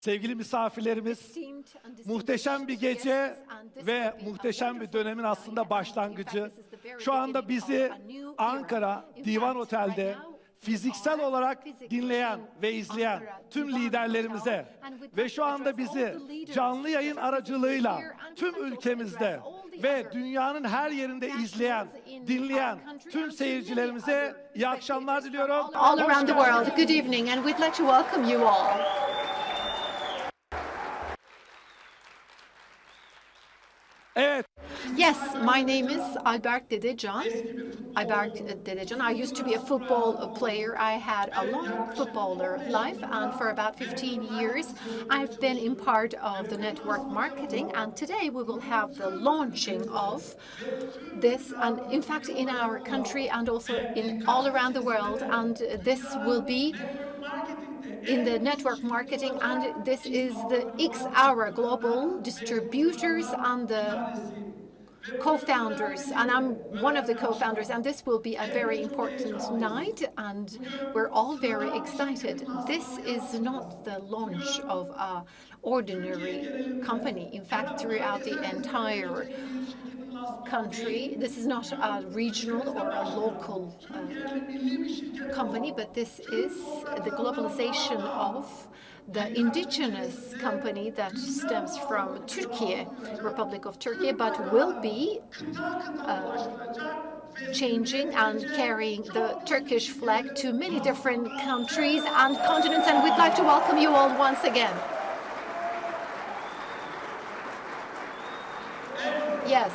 Sevgili misafirlerimiz, muhteşem bir gece ve muhteşem bir dönemin aslında başlangıcı. Şu anda bizi Ankara Divan Otel'de fiziksel olarak dinleyen ve izleyen tüm liderlerimize ve şu anda bizi canlı yayın aracılığıyla tüm ülkemizde ve dünyanın her yerinde izleyen, dinleyen tüm seyircilerimize iyi akşamlar diliyorum. All around the world, good evening, and we'd like to welcome you all. Evet. Yes, my name is Alberk Dedecan. I used to be a football player. I had a long footballer life, and for about 15 years, I've been in part of the network marketing. And today we will have the launching of this, and in fact, in our country and also in all around the world. And this will be in the network marketing, and this is the Xaura Global distributors and the co-founders, and I'm one of the co-founders, and this will be a very important night, and we're all very excited. This is not the launch of an ordinary company. In fact, throughout the entire country, this is not a regional or a local company, but this is the globalization of the indigenous company that stems from Turkey, Republic of Turkey, but will be changing and carrying the Turkish flag to many different countries and continents, and we'd like to welcome you all once again. Yes.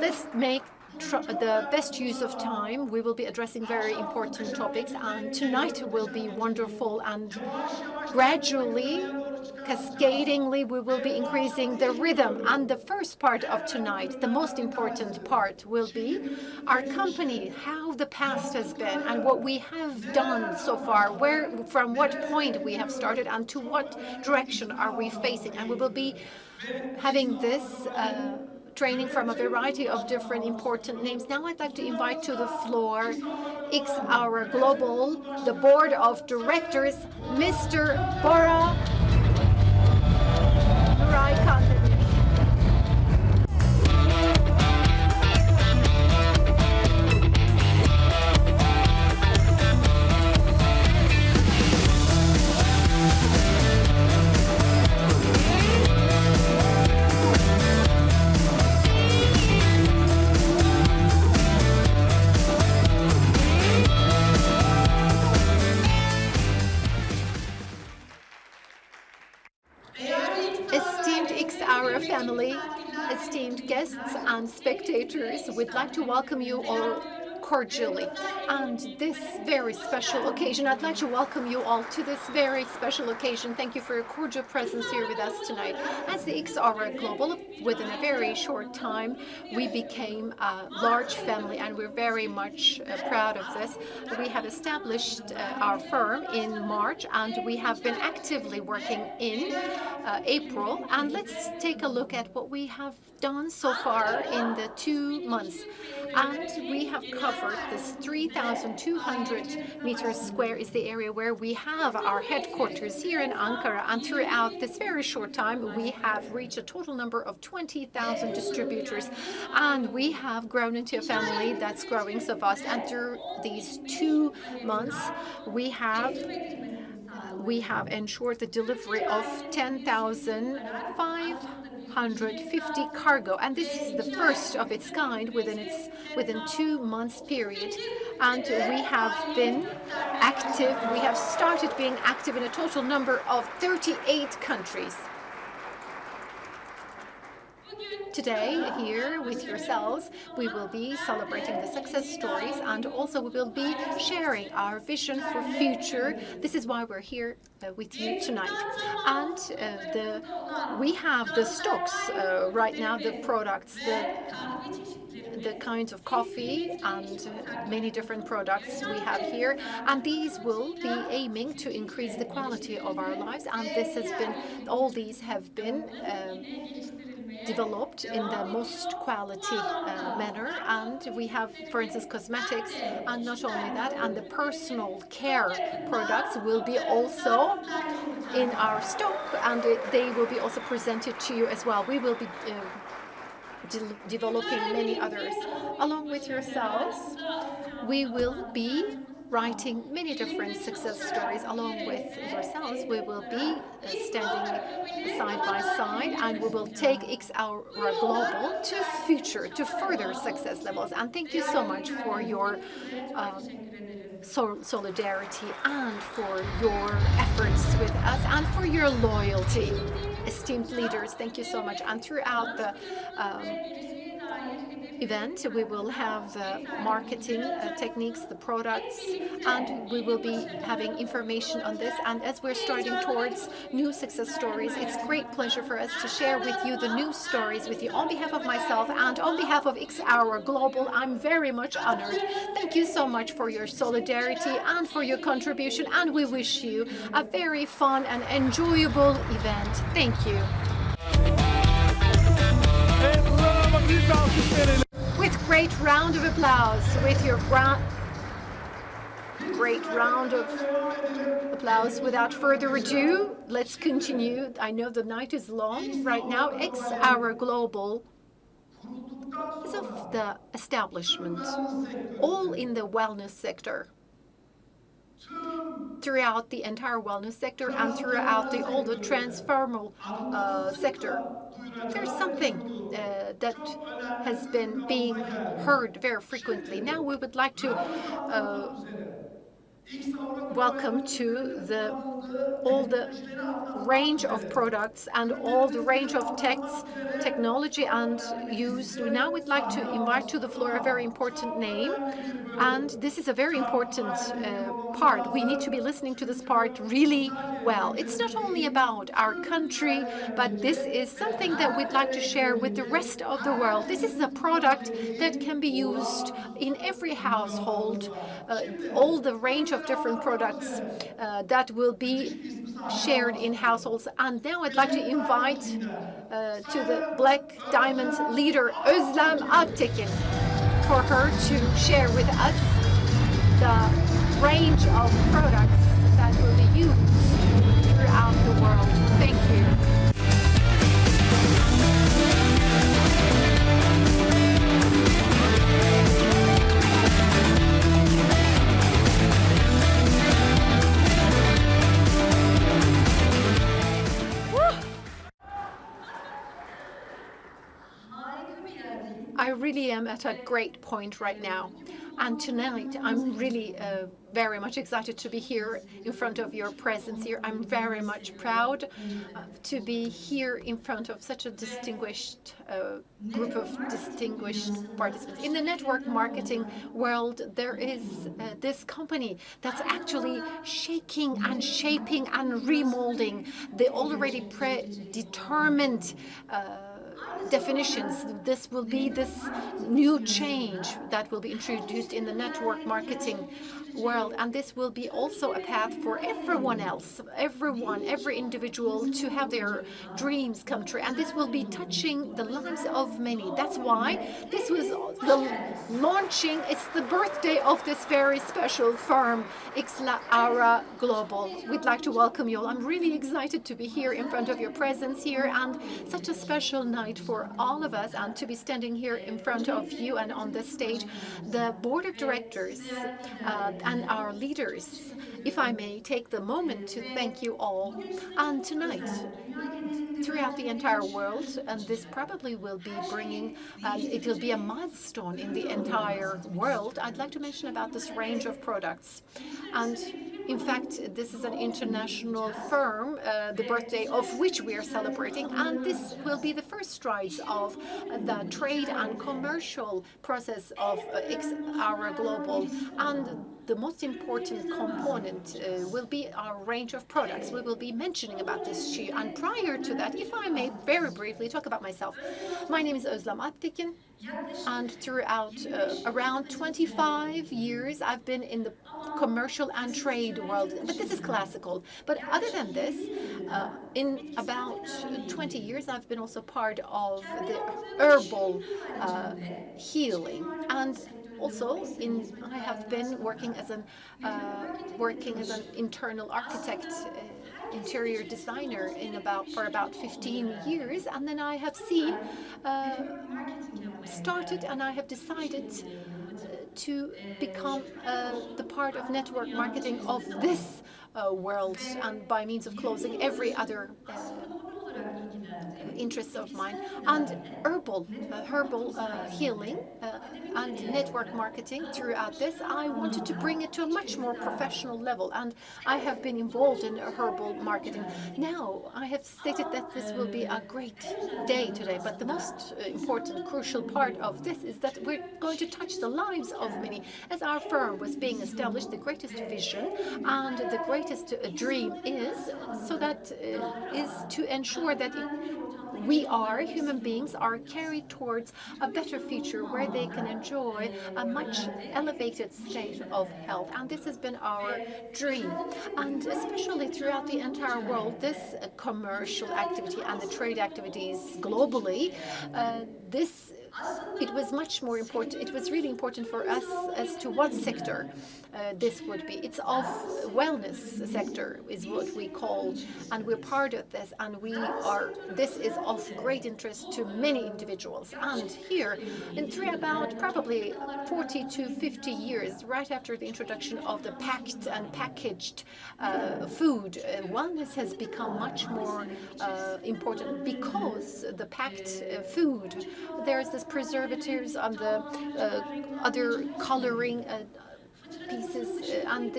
Let's make the best use of time. We will be addressing very important topics, and tonight will be wonderful, and gradually, cascadingly, we will be increasing the rhythm. And the first part of tonight, the most important part, will be our company, how the past has been and what we have done so far, from what point we have started and to what direction are we facing. And we will be having this training from a variety of different important names. Now I'd like to invite to the floor Xaura Global, the board of directors, Mr. Bora Nuray Kandemir. Family, esteemed guests and spectators, we'd like to welcome you all cordially. And this very special occasion, I'd like to welcome you all to this very special occasion. Thank you for your cordial presence here with us tonight. As the Xaura Global, within a very short time, we became a large family, and we're very much proud of this. We have established our firm in March, and we have been actively working in April. And let's take a look at what we have done so far in the 2 months. And we have covered this 3,200 meters square is the area where we have our headquarters here in Ankara. And throughout this very short time, we have reached a total number of 20,000 distributors. And we have grown into a family that's growing so fast. And through these 2 months, we have ensured the delivery of 10,550 cargo, and this is the first of its kind within 2 months period. And we have been active. We have started being active in a total number of 38 countries. Today, here with yourselves, we will be celebrating the success stories, and also we will be sharing our vision for future. This is why we're here with you tonight. And we have the stocks right now, the products, the kinds of coffee and many different products we have here, and these will be aiming to increase the quality of our lives. And this has been, all these have been developed in the most quality manner. And we have, for instance, cosmetics, and not only that, and the personal care products will be also in our stock, and they will be also presented to you as well. We will be developing many others. Along with yourselves, we will be writing many different success stories. Along with yourselves, we will be standing side by side, and we will take Xaura Global to future, to further success levels. And thank you so much for your solidarity and for your efforts with us and for your loyalty. Esteemed leaders, thank you so much. And throughout the event, we will have the marketing techniques, the products, and we will be having information on this. And as we're starting towards new success stories, it's great pleasure for us to share with you the new stories with you. On behalf of myself and on behalf of Xaura Global, I'm very much honored. Thank you so much for your solidarity and for your contribution, and we wish you a very fun and enjoyable event. Thank you. With great round of applause, with your great round of applause. Without further ado, let's continue. I know the night is long right now. Xaura Global is of the establishment, all in the wellness sector. Throughout the entire wellness sector and throughout all the transformal sector. There's something that has been being heard very frequently. Now we would like to welcome to all the range of products and all the range of technology and use. Now we'd like to invite to the floor a very important name, and this is a very important part. We need to be listening to this part really well. It's not only about our country, but this is something that we'd like to share with the rest of the world. This is a product that can be used in every household, all the range of different products that will be shared in households. And now I'd like to invite to the Black Diamond leader, Özlem Aktekin, for her to share with us the range of products that will be used throughout the world. Thank you. I really am at a great point right now. And tonight, I'm really very much excited to be here in front of your presence here. I'm very much proud to be here in front of such a distinguished group of distinguished participants. In the network marketing world, there is this company that's actually shaking and shaping and remolding the already predetermined definitions. This will be this new change that will be introduced in the network marketing world, and this will be also a path for everyone else, every individual to have their dreams come true, and this will be touching the lives of many. That's why this was the launching, it's the birthday of this very special firm, Xaura Global. We'd like to welcome you all. I'm really excited to be here in front of your presence here, and such a special night for all of us, and to be standing here in front of you and on this stage. The board of directors and our leaders, if I may take the moment to thank you all. And tonight, throughout the entire world, and this probably will be bringing, it will be a milestone in the entire world, I'd like to mention about this range of products. And in fact, this is an international firm, the birthday of which we are celebrating, and this will be the first strides of the trade and commercial process of Xaura Global. And the most important component will be our range of products. We will be mentioning about this to you. And prior to that, if I may very briefly talk about myself. My name is Özlem Alptekin, and throughout around 25 years, I've been in the commercial and trade world, but this is classical. But other than this, in about 20 years, I've been also part of the herbal healing, and also I have been working as an internal architect, interior designer for about 15 years, and then I have started and I have decided to become the part of network marketing of this world, and by means of closing every other interests of mine, and herbal healing and network marketing. Throughout this, I wanted to bring it to a much more professional level, and I have been involved in herbal marketing. Now, I have stated that this will be a great day today, but the most important, crucial part of this is that we're going to touch the lives of many. As our firm was being established, the greatest vision and the greatest dream is to ensure that we human beings are carried towards a better future where they can enjoy a much elevated state of health. And this has been our dream. And especially throughout the entire world, this commercial activity and the trade activities globally, it was much more important. It was really important for us as to what sector this would be. It's of wellness sector is what we call, and we're part of this, and this is of great interest to many individuals. And here, through about probably 40 to 50 years, right after the introduction of the packed and packaged food, wellness has become much more important, because the packed food, there's this preservatives and the other coloring pieces, and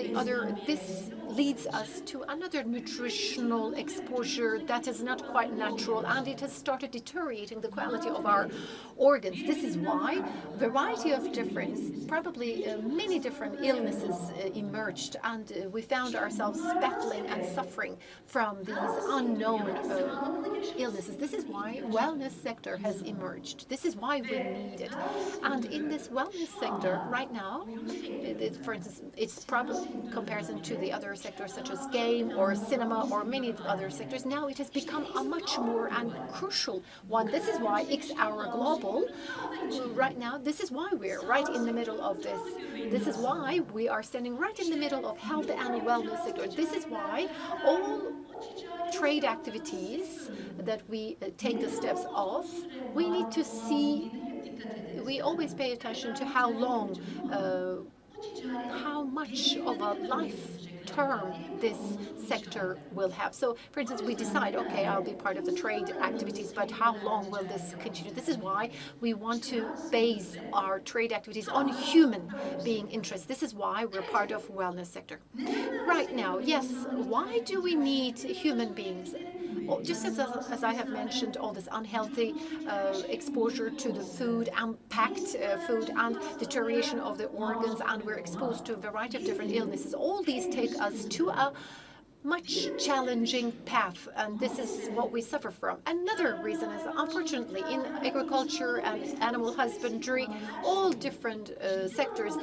this leads us to another nutritional exposure that is not quite natural, and it has started deteriorating the quality of our organs. This is why probably many different illnesses emerged, and we found ourselves battling and suffering from these unknown illnesses. This is why wellness sector has emerged. This is why we need it. And in this wellness sector right now, for instance, it's probably in comparison to the other sectors such as game or cinema or many other sectors, now it has become a much more and crucial one. This is why Xaura Global, right now, this is why we're right in the middle of this. This is why we are standing right in the middle of health and wellness sector. This is why all trade activities that we take the steps of, we need to see, we always pay attention to how long, how much of a life term this sector will have. So, for instance, we decide, okay, I'll be part of the trade activities, but how long will this continue? This is why we want to base our trade activities on human being interests. This is why we're part of wellness sector. Right now, yes, why do we need human beings? Just as I have mentioned, all this unhealthy exposure to the food and packed food and deterioration of the organs, and we're exposed to a variety of different illnesses. All these take us to a much challenging path, and this is what we suffer from. Another reason is, unfortunately, in agriculture and animal husbandry, all different sectors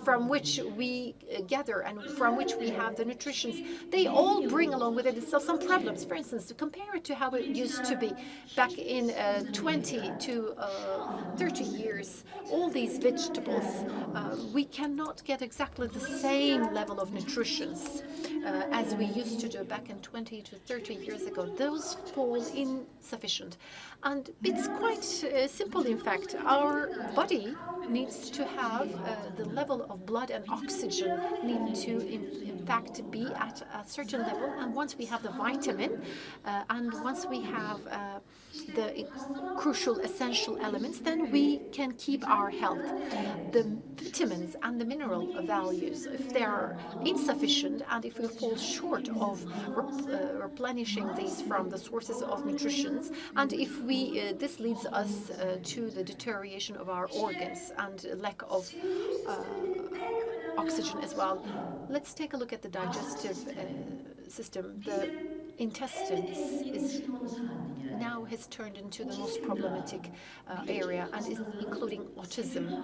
from which we gather and from which we have the nutritions, they all bring along with it some problems. For instance, to compare it to how it used to be back in 20 to 30 years, all these vegetables, we cannot get exactly the same level of nutrition as we used to do back in 20 to 30 years ago. Those fall insufficient. And it's quite simple, in fact. Our body needs to have the level of blood and oxygen need to, in fact, be at a certain level. And once we have the vitamin, and once we have the crucial essential elements, then we can keep our health. The vitamins and the mineral values, if they are insufficient and if we fall short of replenishing these from the sources of nutrition, and if this leads us to the deterioration of our organs and lack of oxygen as well. Let's take a look at the digestive system. The intestines is now has turned into the most problematic area, and is including autism.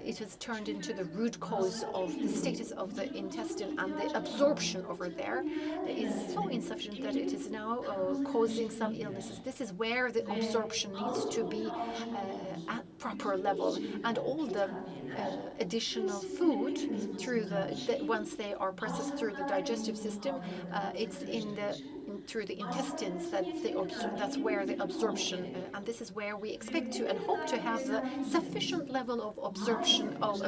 It has turned into the root cause of the status of the intestine, and the absorption over there is so insufficient that it is now causing some illnesses. This is where the absorption needs to be at proper level, and all the additional food through once they are processed through the digestive system, it's through the intestines that's where the absorption, and this is where we expect to and hope to have the sufficient level of absorption of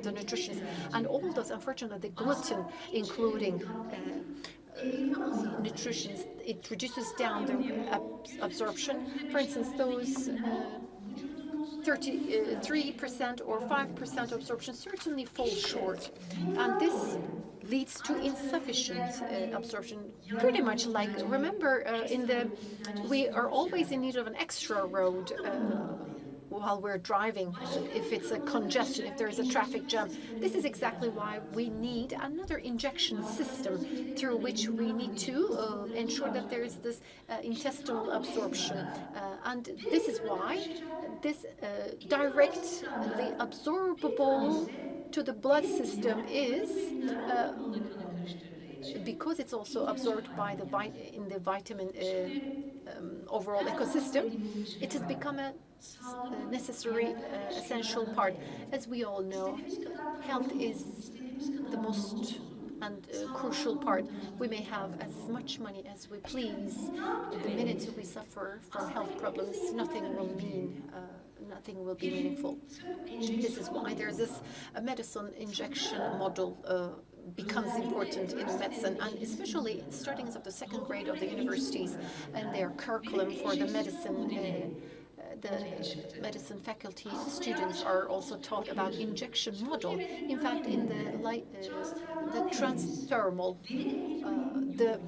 the nutrition, and all those, unfortunately, the gluten, including nutrition, it reduces down the absorption. For instance, those 33% or 5% absorption certainly fall short, and this leads to insufficient absorption. Pretty much like, remember, we are always in need of an extra road while we're driving, if it's a congestion, if there is a traffic jam. This is exactly why we need another injection system through which we need to ensure that there is this intestinal absorption. And this is why this directly absorbable to the blood system is because it's also absorbed by in the vitamin overall ecosystem. It has become a necessary, essential part. As we all know, health is the most and crucial part. We may have as much money as we please. The minute we suffer from health problems, nothing will be meaningful. This is why there's this medicine injection model becomes important in medicine, and especially starting as of the second grade of the universities and their curriculum for the medicine. The medicine faculty students are also taught about injection model. In fact, in the transdermal, the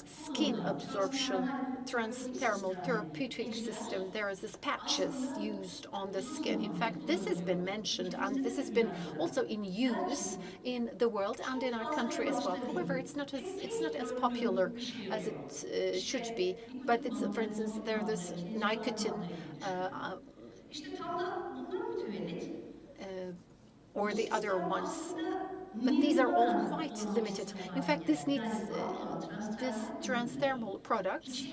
skin absorption, transdermal therapeutic system, there is this patches used on the skin. In fact, this has been mentioned, and this has been also in use in the world and in our country as well. However, it's not as popular as it should be. But it's, for instance, there's this nicotine or the other ones. But these are all quite limited. In fact, this transdermal products,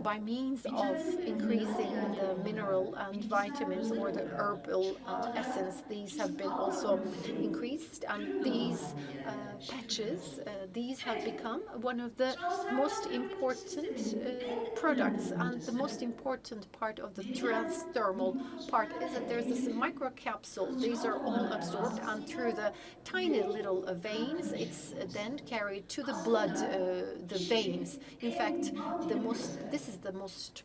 by means of increasing the mineral and vitamins or the herbal essence, these have been also increased, and these patches, these have become one of the most important products. And the most important part of the transdermal part is that there's this microcapsule. These are all absorbed, and through the tiny little veins, it's then carried to the blood, the veins. In fact, this is the most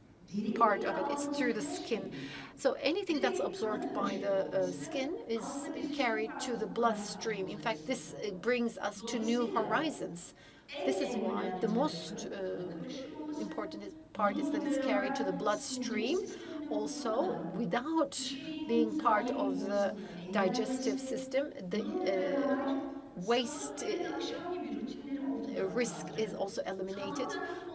part of it. It's through the skin. So anything that's absorbed by the skin is carried to the bloodstream. In fact, this brings us to new horizons. This is why the most important part is that it's carried to the bloodstream, also without being part of the digestive system. The waste risk is also eliminated,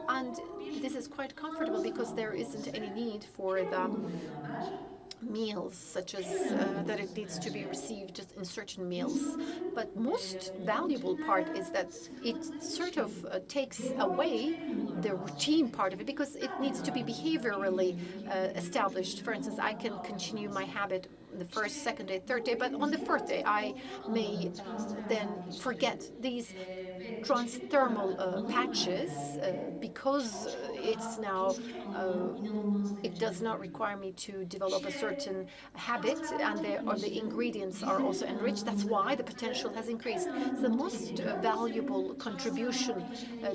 and this is quite comfortable because there isn't any need for the meals, such as that it needs to be received just in certain meals. But most valuable part is that it sort of takes away the routine part of it, because it needs to be behaviorally established. For instance, I can continue my habit the first, second day, third day, but on the fourth day I may then forget. These transdermal patches, because it's now it does not require me to develop a certain habit, and the ingredients are also enriched. That's why the potential has increased. It's the most valuable contribution,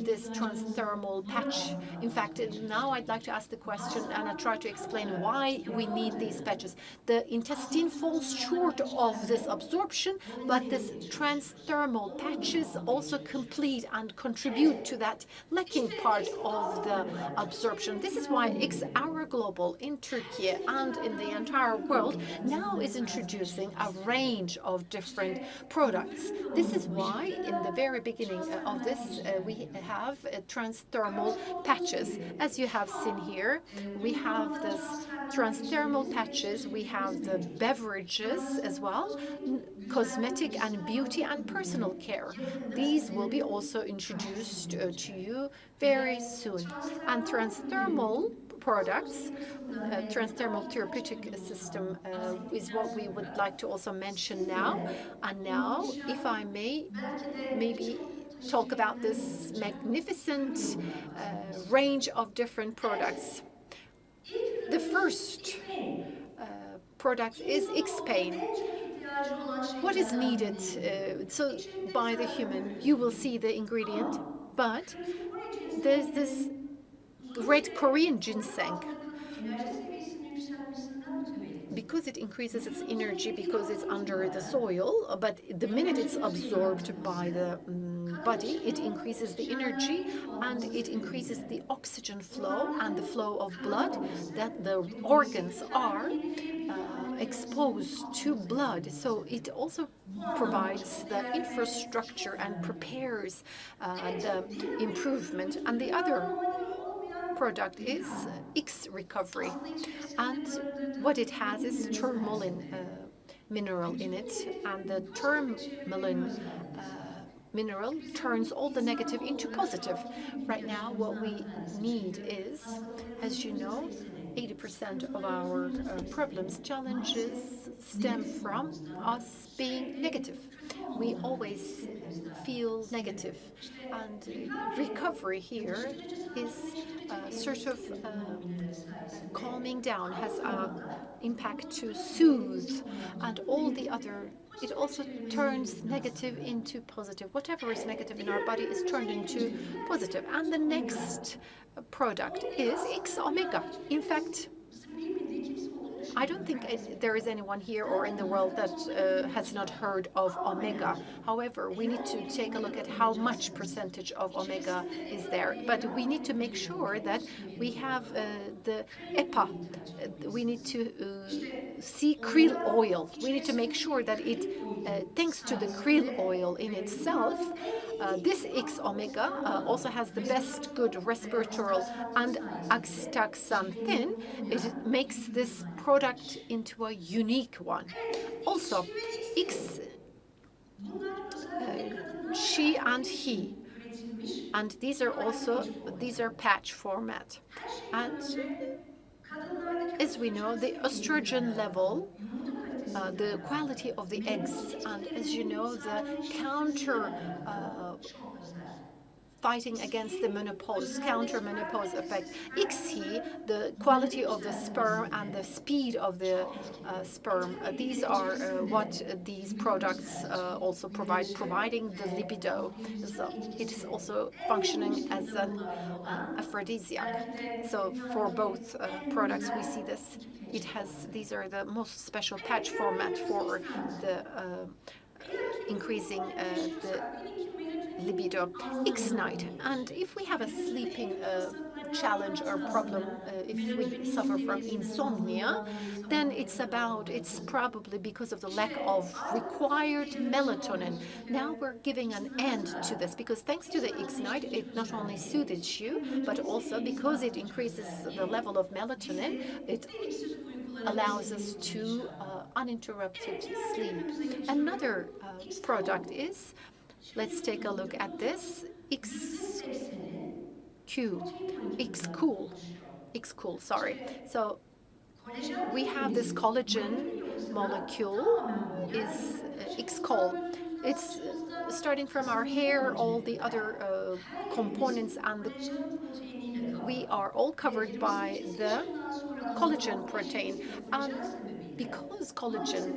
this transdermal patch. In fact, now I'd like to ask the question, and I try to explain why we need these patches. The intestine falls short of this absorption, but this transdermal patches also complete and contribute to that lacking part of the absorption. This is why Xaura Global in Turkey and in the entire world now is introducing a range of different products. This is why in the very beginning of this we have transdermal patches. As you have seen here, we have this transdermal patches, we have the beverages as well, cosmetic and beauty and personal care. These will be also introduced to you very soon. And transdermal products, transdermal therapeutic system is what we would like to also mention now. And now, if I may, maybe talk about this magnificent range of different products. The first product is X-Pain. What is needed so by the human? You will see the ingredient, but there's this red Korean ginseng. Because it increases its energy, because it's under the soil, but the minute it's absorbed by the body, it increases the energy and it increases the oxygen flow and the flow of blood, that the organs are exposed to blood. So it also provides the infrastructure and prepares the improvement. And the other product is X Recovery, and what it has is tourmaline mineral in it, and the tourmaline mineral turns all the negative into positive. Right now what we need is, as you know, 80% of our problems, challenges stem from us being negative. We always feel negative, and recovery here is sort of calming down, has an impact to soothe, and all the other. It also turns negative into positive. Whatever is negative in our body is turned into positive. And the next product is X Omega. In fact, I don't think there is anyone here or in the world that has not heard of omega. However, we need to take a look at how much percentage of omega is there. But we need to make sure that we have the EPA. We need to see krill oil. We need to make sure that it, thanks to the krill oil in itself, this X omega also has the best good resveratrol and astaxanthin. It makes this product into a unique one. Also, X she and he, and these are patch format. And as we know, the estrogen level, the quality of the eggs, and as you know, the counter fighting against the menopause, counter-menopause effect. XHE, the quality of the sperm and the speed of the sperm. These are what these products also provide, providing the libido. So it is also functioning as an aphrodisiac. So for both products, we see this. It has, these are the most special patch format for the increasing the libido. X-Night, and if we have a sleeping challenge or problem, if we suffer from insomnia, then it's probably because of the lack of required melatonin. Now we're giving an end to this, because thanks to the X-Night, it not only soothes you, but also because it increases the level of melatonin, it allows us to uninterrupted sleep. Another product is, let's take a look at this, X-Cool, sorry. So we have this collagen molecule is X-Cool. It's starting from our hair, all the other components, and we are all covered by the collagen protein. And because collagen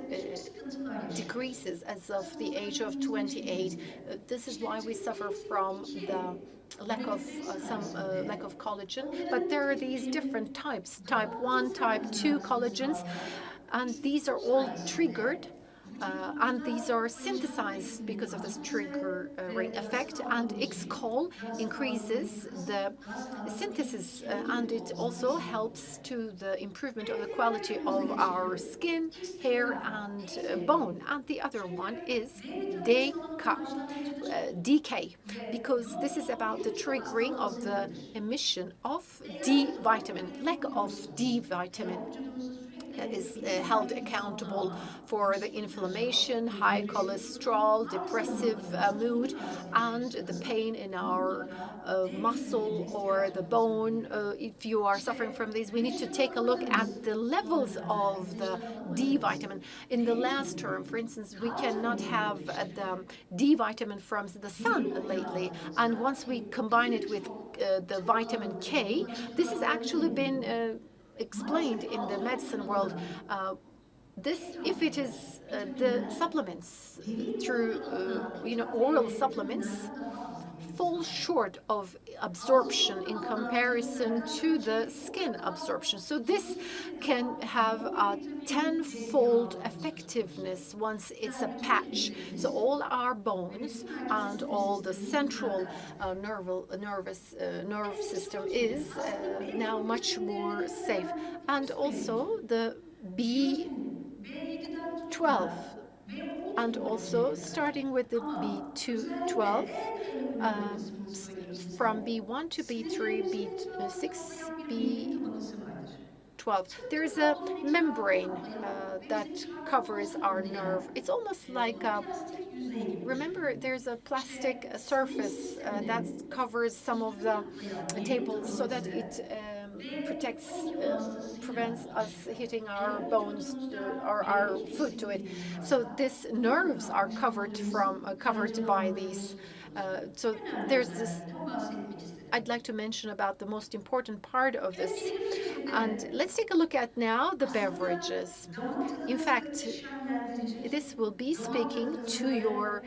decreases as of the age of 28, this is why we suffer from the lack of lack of collagen. But there are these different types, type 1, type 2 collagens, and these are all triggered and these are synthesized because of this triggering effect. And Xcol increases the synthesis, and it also helps to the improvement of the quality of our skin, hair, and bone. And the other one is DK, because this is about the triggering of the emission of D vitamin, lack of D vitamin is held accountable for the inflammation, high cholesterol, depressive mood, and the pain in our muscle or the bone. If you are suffering from these, we need to take a look at the levels of the D vitamin. In the last term, for instance, we cannot have the D vitamin from the sun lately. And once we combine it with the vitamin K, this has actually been explained in the medicine world. If it is the supplements through oral supplements fall short of absorption in comparison to the skin absorption. So this can have a tenfold effectiveness once it's a patch. So all our bones and all the central nerve system is now much more safe. And also the B12, and also starting with the B12, from B1 to B3, B6, B12. There's a membrane that covers our nerve. It's almost like remember, there's a plastic surface that covers some of the tables so that it prevents us hitting our bones or our foot to it. So these nerves are covered by these. So there's this. I'd like to mention about the most important part of this. And let's take a look at now the beverages. In fact, this will be speaking to your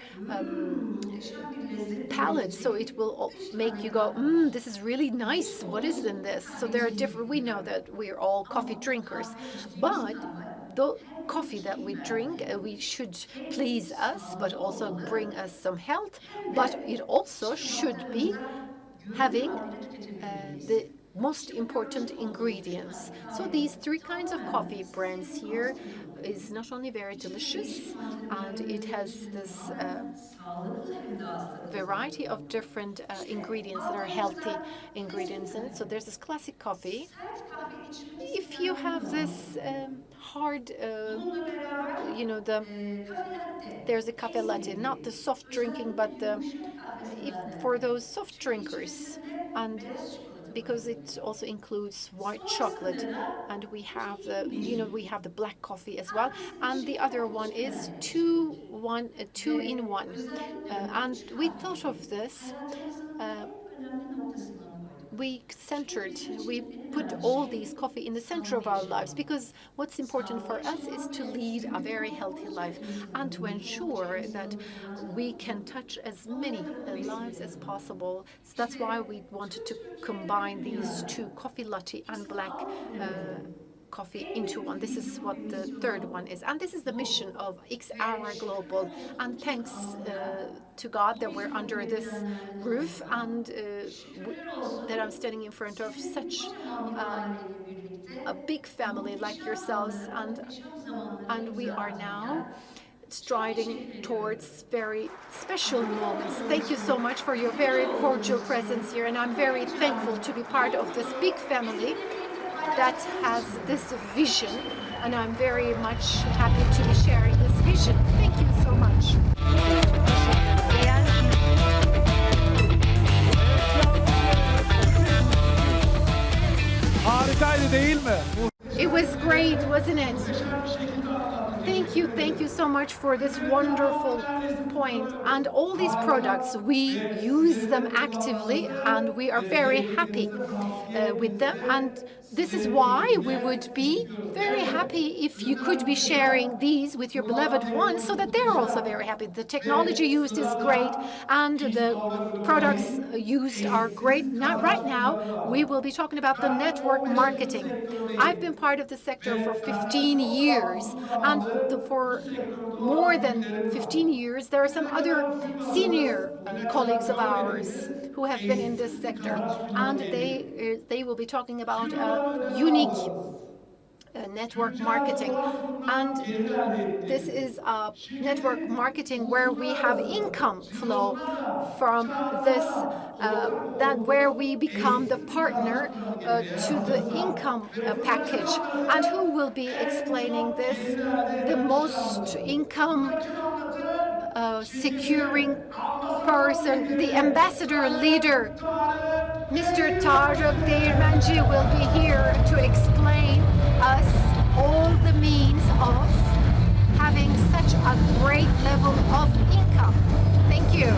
palate, so it will make you go, this is really nice. What is in this? So there are different. We know that we're all coffee drinkers, but the coffee that we drink, we should please us, but also bring us some health. But it also should be having the most important ingredients. So these three kinds of coffee brands here is not only very delicious, and it has this variety of different ingredients that are healthy ingredients in it. So there's this classic coffee. If you have this hard, there's a cafe latte, not the soft drinking, but for those soft drinkers, and because it also includes white chocolate, and we have the black coffee as well, and the other one is two in one, and we thought of this. We put all these coffee in the center of our lives, because what's important for us is to lead a very healthy life and to ensure that we can touch as many lives as possible. So that's why we wanted to combine these two, coffee latte and black coffee, into one. This is what the third one is, and this is the mission of Xaura Global. And thanks to God that we're under this roof, and that I'm standing in front of such a big family like yourselves, and we are now striding towards very special moments. Thank you so much for your very cordial presence here, and I'm very thankful to be part of this big family that has this vision, and I'm very much happy to be sharing this vision. Thank you so much. Harikaydı değil mi? It was great, wasn't it? Thank you so much for this wonderful point. And all these products, we use them actively, and we are very happy with them. And this is why we would be very happy if you could be sharing these with your beloved ones, so that they're also very happy. The technology used is great, and the products used are great. Now, right now, we will be talking about the network marketing. I've been part part of the sector for 15 years. And for more than 15 years, there are some other senior colleagues of ours who have been in this sector. And they will be talking about unique network marketing. And this is a network marketing where we have income flow from this, that where we become the partner to the income package. And who will be explaining this? The most income securing person, the ambassador leader, Mr. Tarık Değirmenci will be here to explain us all the means of having such a great level of income. Thank you.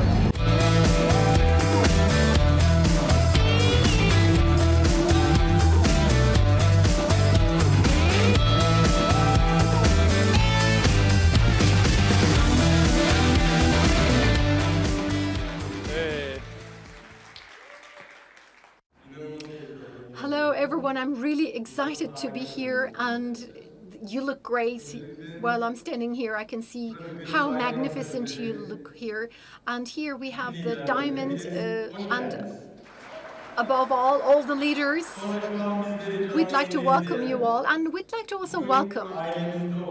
Hello everyone, I'm really excited to be here, and you look great. While I'm standing here, I can see how magnificent you look here. And here we have the diamond and above all the leaders. We'd like to welcome you all, and we'd like to also welcome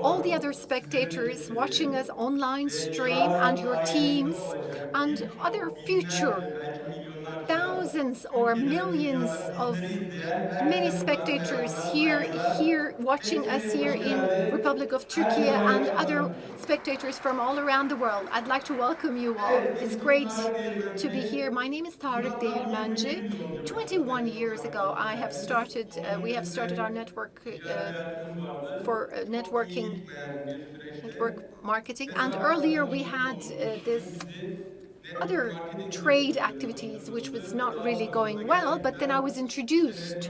all the other spectators watching us online stream, and your teams, and other future thousands or millions of many spectators here watching us here in Republic of Turkey, and other spectators from all around the world. I'd like to welcome you all. It's great to be here. My name is Tarık Değirmenci. 21 years ago, we have started our network for network marketing, and earlier we had this other trade activities, which was not really going well. But then I was introduced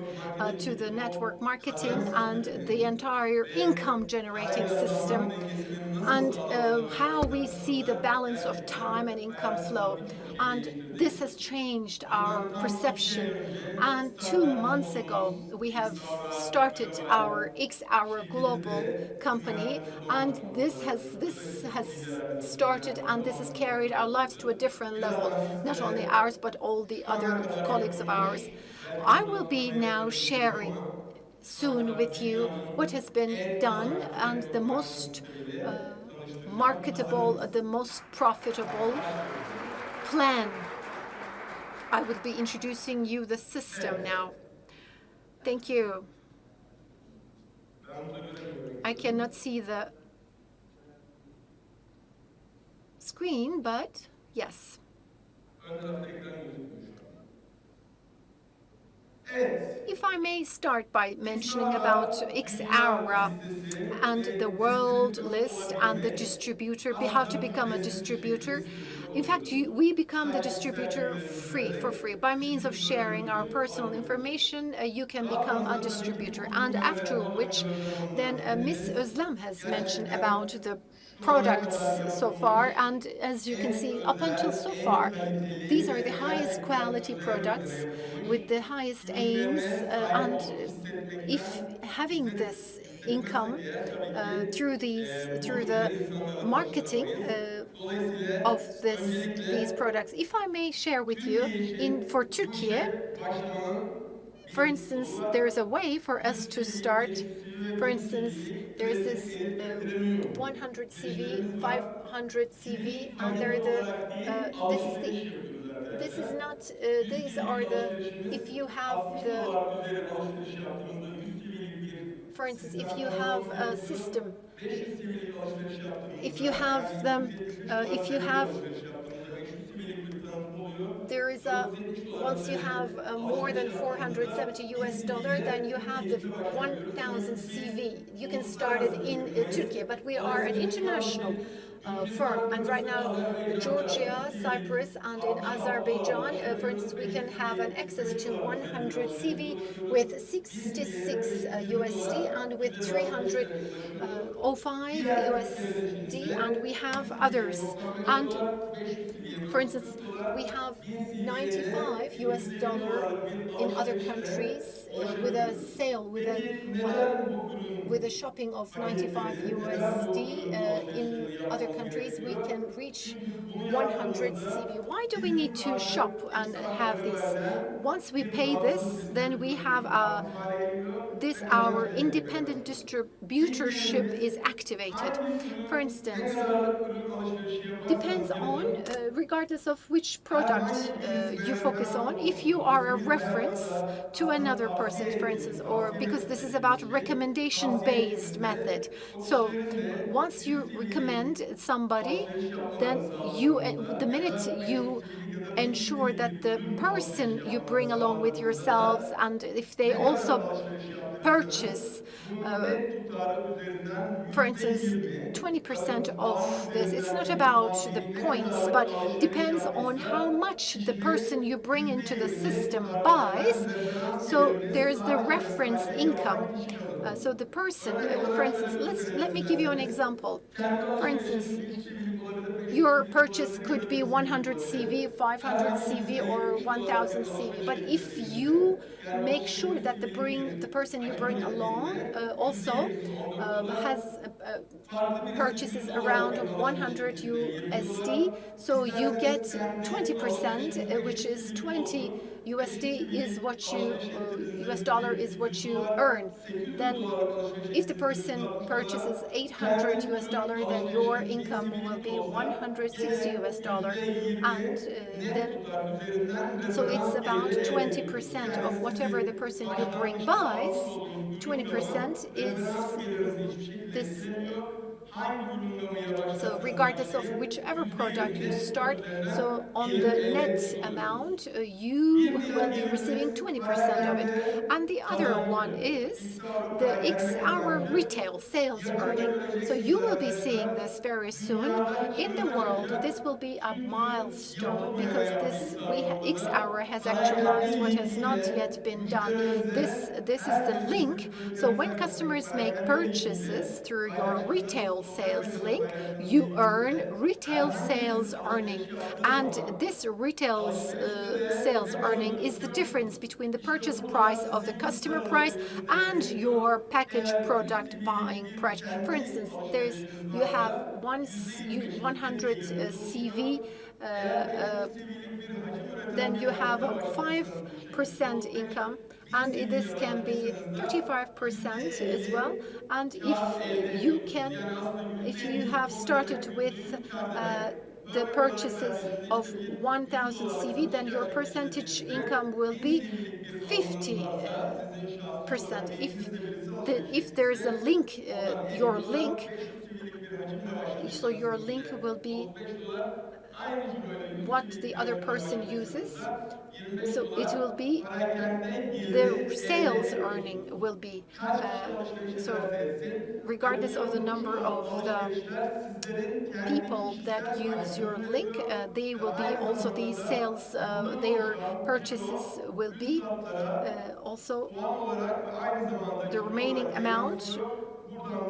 to the network marketing and the entire income generating system, and how we see the balance of time and income flow. And this has changed our perception. And 2 months ago, we have started our Xaura Global company, and this has started, and this has carried our lives to a different level, not only ours, but all the other colleagues of ours. I will be now sharing soon with you what has been done, and the most marketable, the most profitable plan. I will be introducing you the system now. Thank you. I cannot see the screen, but yes. If I may start by mentioning about Xaura and the world list and the distributor, how to become a distributor. In fact, we become the distributor for free. By means of sharing our personal information, you can become a distributor. And after which, then Miss Özlem has mentioned about the products so far, and as you can see, up until so far, these are the highest quality products with the highest aims, and if having this income through the marketing of these products. If I may share with you, for Turkey, for instance, there's a way for us to start. For instance, there's this 100 CV, 500 CV, and this is not, these are the, if you have the, for instance, if you have a system, if you have them, if you have, there is a, once you have more than $470, then you have the 1,000 CV. You can start it in Turkey, but we are an international firm. And right now, Georgia, Cyprus, and in Azerbaijan, for instance, we can have an access to 100 CV with 66 USD and with 305 USD, and we have others. And for instance, we have 95 US dollar in other countries with a sale, with a shopping of 95 USD in other countries, we can reach 100 CV. Why do we need to shop and have this? Once we pay this, then we have our independent distributorship is activated. For instance, depends on, regardless of which product you focus on, if you are a reference to another person, for instance, or because this is about recommendation-based method. So once you recommend somebody, then the minute you ensure that the person you bring along with yourselves, and if they also purchase, for instance, 20% of this, it's not about the points, but depends on how much the person you bring into the system buys. So there's the reference income. So the person, for instance, let me give you an example. For instance, your purchase could be 100 CV, 500 CV, or 1000 CV. But if you make sure that the person you bring along also has purchases around 100 USD, so you get 20%, which is 20 USD is what you US dollar is what you earn. Then if the person purchases 800 US dollar, then your income will be 160 US dollar. And then, so it's about 20% of whatever the person you bring buys, 20% is this. So regardless of whichever product you start, so on the net amount, you will be receiving 20% of it. And the other one is the Xaura retail sales earning. So you will be seeing this very soon in the world. This will be a milestone because Xaura has actualized what has not yet been done. This is the link. So when customers make purchases through your retail sales link, you earn retail sales earning. And this retail sales earning is the difference between the purchase price of the customer price and your package product buying price. For instance, you have 100 CV, then you have 5% income, and this can be 35% as well. And if you have started with the purchases of 1000 CV, then your percentage income will be 50%. If there's a link, your link, so your link will be what the other person uses. So it will be the sales earning will be so regardless of the number of the people that use your link, they will be also these sales, their purchases will be also the remaining amount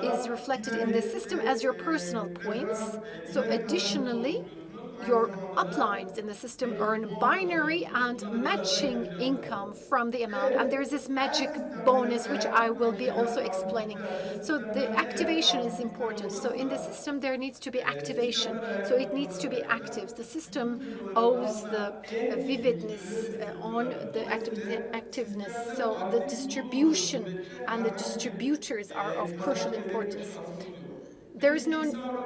is reflected in the system as your personal points. So additionally, your uplines in the system earn binary and matching income from the amount. And there's this magic bonus, which I will be also explaining. So the activation is important. So in the system, there needs to be activation. So it needs to be active. The system owes the vividness on the activeness. So the distribution and the distributors are of crucial importance. There is no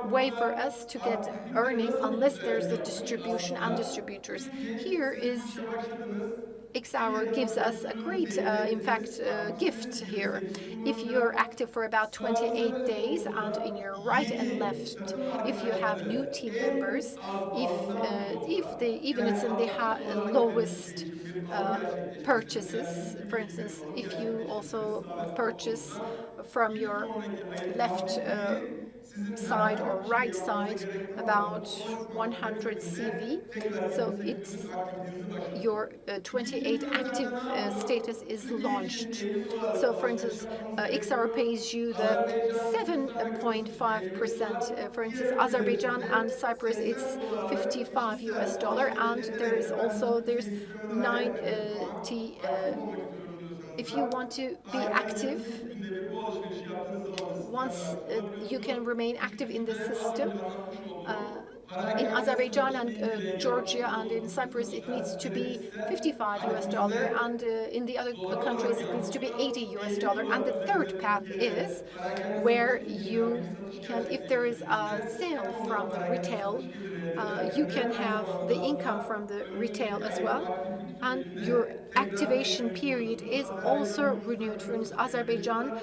way for us to get earning unless there's the distribution and distributors. Here is Xaura gives us a great, in fact, gift here. If you're active for about 28 days and in your right and left, if you have new team members, if they even it's in the lowest purchases, for instance, if you also purchase from your left side or right side, about 100 CV. So it's your 28 active status is launched. So for instance, Xaura pays you the 7.5%. For instance, Azerbaijan and Cyprus, it's 55 US dollar, and there's 90. If you want to be active, once you can remain active in the system. In Azerbaijan and Georgia and in Cyprus, it needs to be 55 US dollar, and in the other countries, it needs to be 80 US dollar. And the third path is where you can, if there is a sale from the retail, you can have the income from the retail as well, and your activation period is also renewed. For instance, Azerbaijan,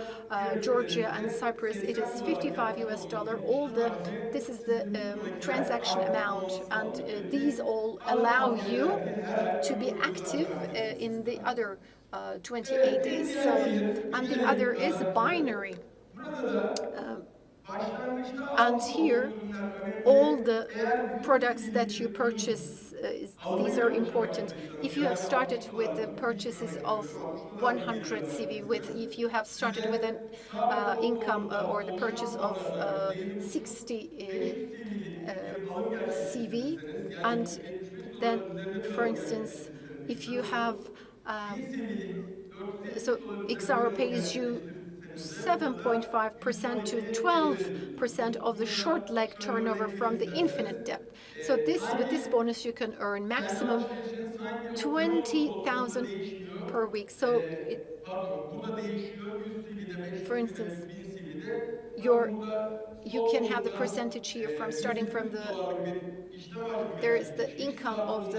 Georgia, and Cyprus, it is 55 US dollar. This is the transaction amount, and these all allow you to be active in the other 28 days. So, and the other is binary. And here, all the products that you purchase, these are important. If you have started with the purchases of 100 CV, if you have started with an income or the purchase of 60 CV, and then, for instance, if you have so Xaura pays you 7.5% to 12% of the short leg turnover from the infinite depth. So with this bonus you can earn maximum 20,000 per week. So for instance, you can have the percentage here from starting from there is the income of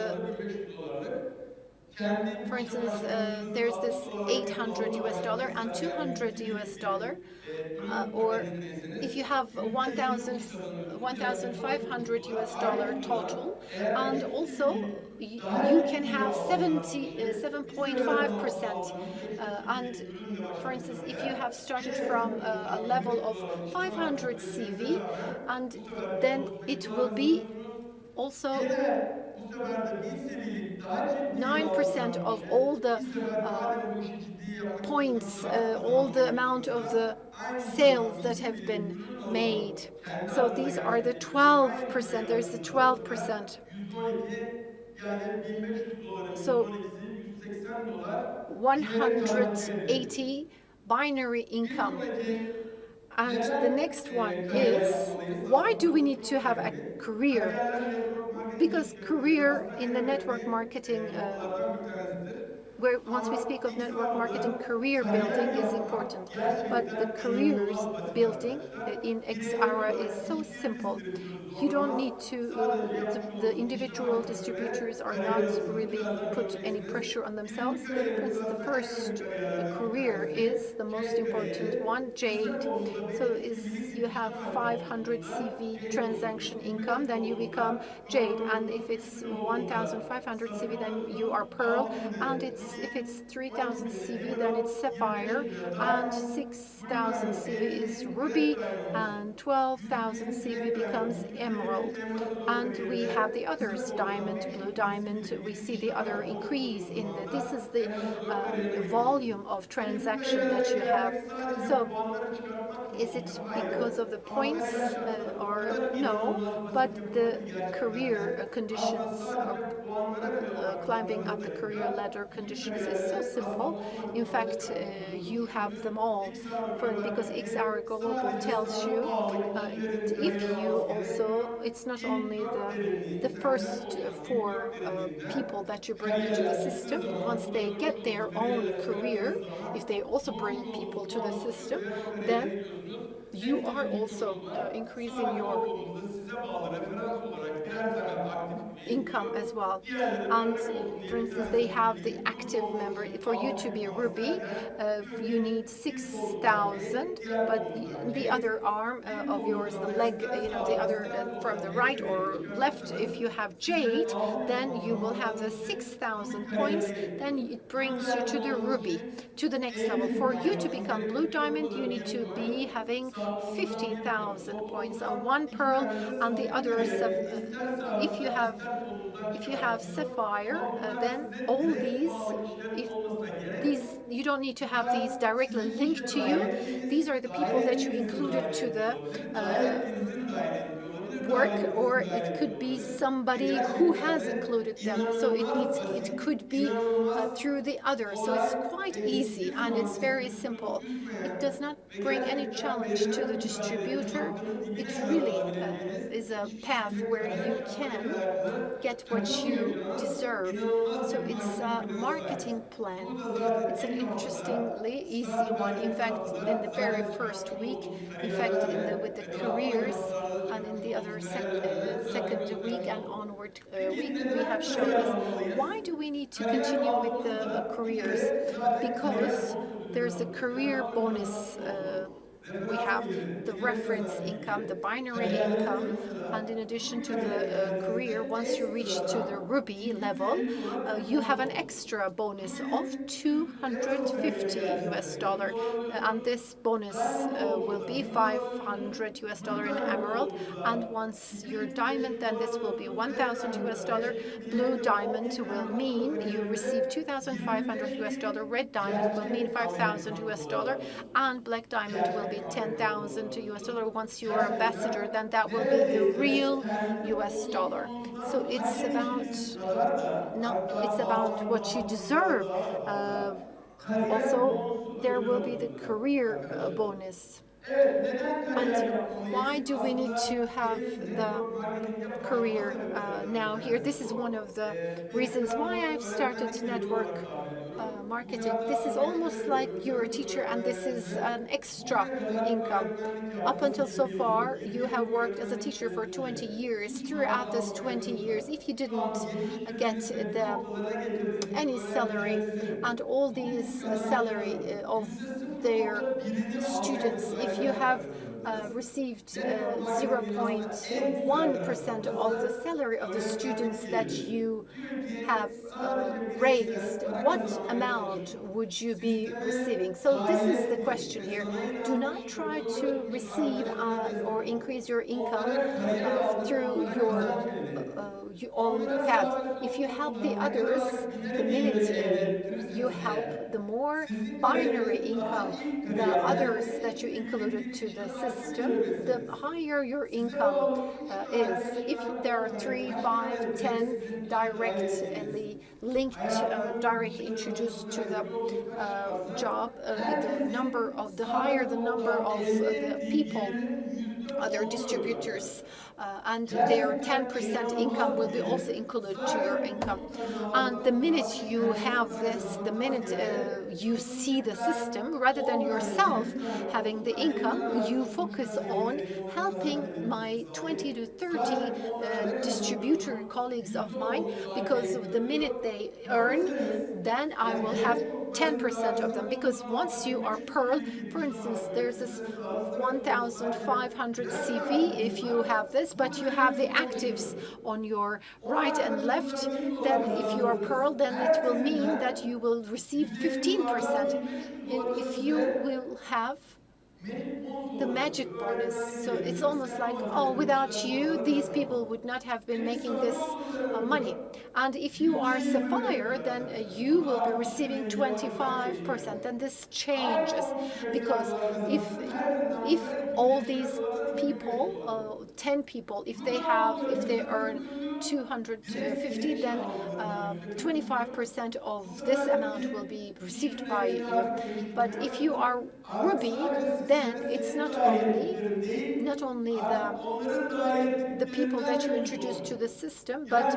for instance, there's this 800 US dollar and 200 US dollar, or if you have 1,500 US dollar total, and also you can have 7.5%. And for instance, if you have started from a level of 500 CV, and then it will be also bu sefer de 1000 seviyelik daha ciddi 9% of alımlar all the X Aura'da bu işi ciddiye points, başladığında all the zamanla amount of birlikte the aynı zamanda sales 1000 that have been seviyenin ürün alımı made. kendi So arasında these are the gerçekleşiyor. Aynı 12%. süreye There's the yayılıyor. Bu sefer 12%. %12 yani 1500 doların So %12'si 180 dolar yine karlı verir. 180 binary Bir income. sonraki And the neden next one kariyer is, yapmalıyız? why Aslında do we bu need soru to çok have a önemli. career? Kariyerler network marketing Because sektöründe career aslında in en the network önemli marketing, noktalardan bir tanesidir. where once we Ama speak of network marketing, Xaura'da career kariyer building is yapmak important. But the gerçekten eğilimli careers olan basit building arkadaşlar. in Bireysel Xaura is olarak so hiçbir simple. distribütör You don't zorlamaz. need to, Sadece yapmış the olduğu işlem individual hakkında ve distributors are kariyer not fırsatını really biraz önce put any örnektiniz. pressure on themselves. Birinci For kariyerimiz instance, the aslında en önemli first kariyerlerden bir career tanesi. is the most C important kariyeri. one, Bizde Jade. bu oldu da So bir is you CV'lik have işlem hakkı 500 olduğunda CV elit transaction oluyorsunuz, income, kıymetli then you become olduğunda Jade. parol And if oluyorsunuz. it's 3000 olduğunda 1,500 CV, then you are sapphire Pearl. altın And gibi, if it's 3,000 12.000 CV, then it's emerald, Sapphire. 25.000 And diamond. Bu 6,000 yüzden CV is eğitimin tek Ruby, rayonu, and 12,000 yükselmenin CV tek rayonu, becomes yükselenin Emerald. tek basamak And we seviyede have the others, kısmet Diamond, olacağım. Blue 5000 Diamond. seviyelik We bir see the işlem other hakkı increase olduğu in zaman this da is the en az 4 kariyere gidiyorsunuz. volume of Eğitim transaction that kariyerlere you have. gelmek sadece So puanları çıkartmak mı is oluyor? it Hayır. because of the Altına points gerçekten or o kadar no, inanılmaz but basit bir the protokol gerçekleştireceğiz. career Aslında conditions of sadece puanlara göre olarak climbing up puanlarınızı the career vereceğim. ladder Bir conditions is so kariyerde simple. aslında o In protokolu fact, çıkarttığınız you have düşünün. them all. Xaura For Global because Launch'taki Xaura Global sadece tells sınav you, altındaki if kariyer you almanız also, gerekiyor. it's not İlk only 4 the dediğimiz temelde first olan ilk four 4 dediğimde people that you bring into the system. kariyerleştiğiniz zaman Once bu they 4 get their yıllık own kariyere career, geldiğiniz zaman if they also bring 9 people yıllık to the puan system, topluyor ve oraya then geliyorsunuz. you En are kritik also noktada increasing sadece your olduğunuzda size bağlı referans olarak en temel aktif üyeyi income buluyor. as well. Diğerleri And memur oldu for diye instance, they birkaç have the CV'yi grup active member. olması, For you to 6000 be a puan Ruby, derken you Ruby need bir kolundan J, 6,000, diğer but kolundan the Jade, other arm bir of yours, kolundan the da leg, stand the sağda, other stand from the olan right X kariyeri or left, if çıkartırsanız you have size Jade, 6000 then you puan will have the topladığınız bir Ruby 6,000 kariyere points. Then geliyor. it brings you Burada to yapmış the olduğunuz Ruby, şey to the next level. eğitim For you to tamamlamanız become Blue gerekiyor. Diamond, Bu da you need bir to yapı. be having 50,000 points on one pearl, and the others, if you have sapphire, then all these, if these, you don't need to have these directly linked to you. These are the people that you included to the work, or it could be somebody who has included them. So it could be through the other. So it's quite easy and it's very simple. It does not bring any challenge to the distributor. It really is a path where you can get what you deserve. So it's a marketing plan. It's an interestingly easy one. In fact, in the very first week, in fact, with the careers, and in the other second week and onward week, we have shown this. Why do we need to continue with the careers? Because there's a career bonus. We have the reference income, the binary income, and in addition to the career, once you reach to the ruby level, you have an extra bonus of $250, and this bonus will be $500 in emerald, and once you're diamond, then this will be $1,000. Blue diamond will mean you receive $2,500. Red diamond will mean $5,000, and black diamond will be $10,000. Once you are ambassador, then that will be the real US dollar. So it's about what you deserve. Also, there will be the career bonus. And why do we need to have the career now here? This is one of the reasons why I've started network marketing. This is almost like you're a teacher and this is an extra income. Up until so far, you have worked as a teacher for 20 years. Throughout this 20 years, if you didn't get any salary, and all these salary of their students, if you have received 0.1% of the salary of the students that you have raised, what amount would you be receiving? So this is the question here. Do not try to receive or increase your income through your own path. If you help the others, the minute you help, the more binary income the others that you included to the system, the higher your income is. If there are 3, 5, 10 directly linked, directly introduced to the job, the higher the number of the people, other distributors, and their 10% income will be also included to your income. And the minute you have this, the minute you see the system, rather than yourself having the income, you focus on helping my 20 to 30 distributor colleagues of mine, because the minute they earn, then I will have 10% of them. Because once you are pearl, for instance, there's this 1,500 CV if you have this, but you have the actives on your right and left, then if you are pearl, then it will mean that you will receive 15%. If you will have the magic bonus. So it's almost like, oh, without you, these people would not have been making this money. And if you are sapphire, then you will be receiving 25%. And this changes, because if all these people, 10 people, if they earn 250, then 25% of this amount will be received by you. But if you are ruby, then it's not only the people that you introduce to the system, but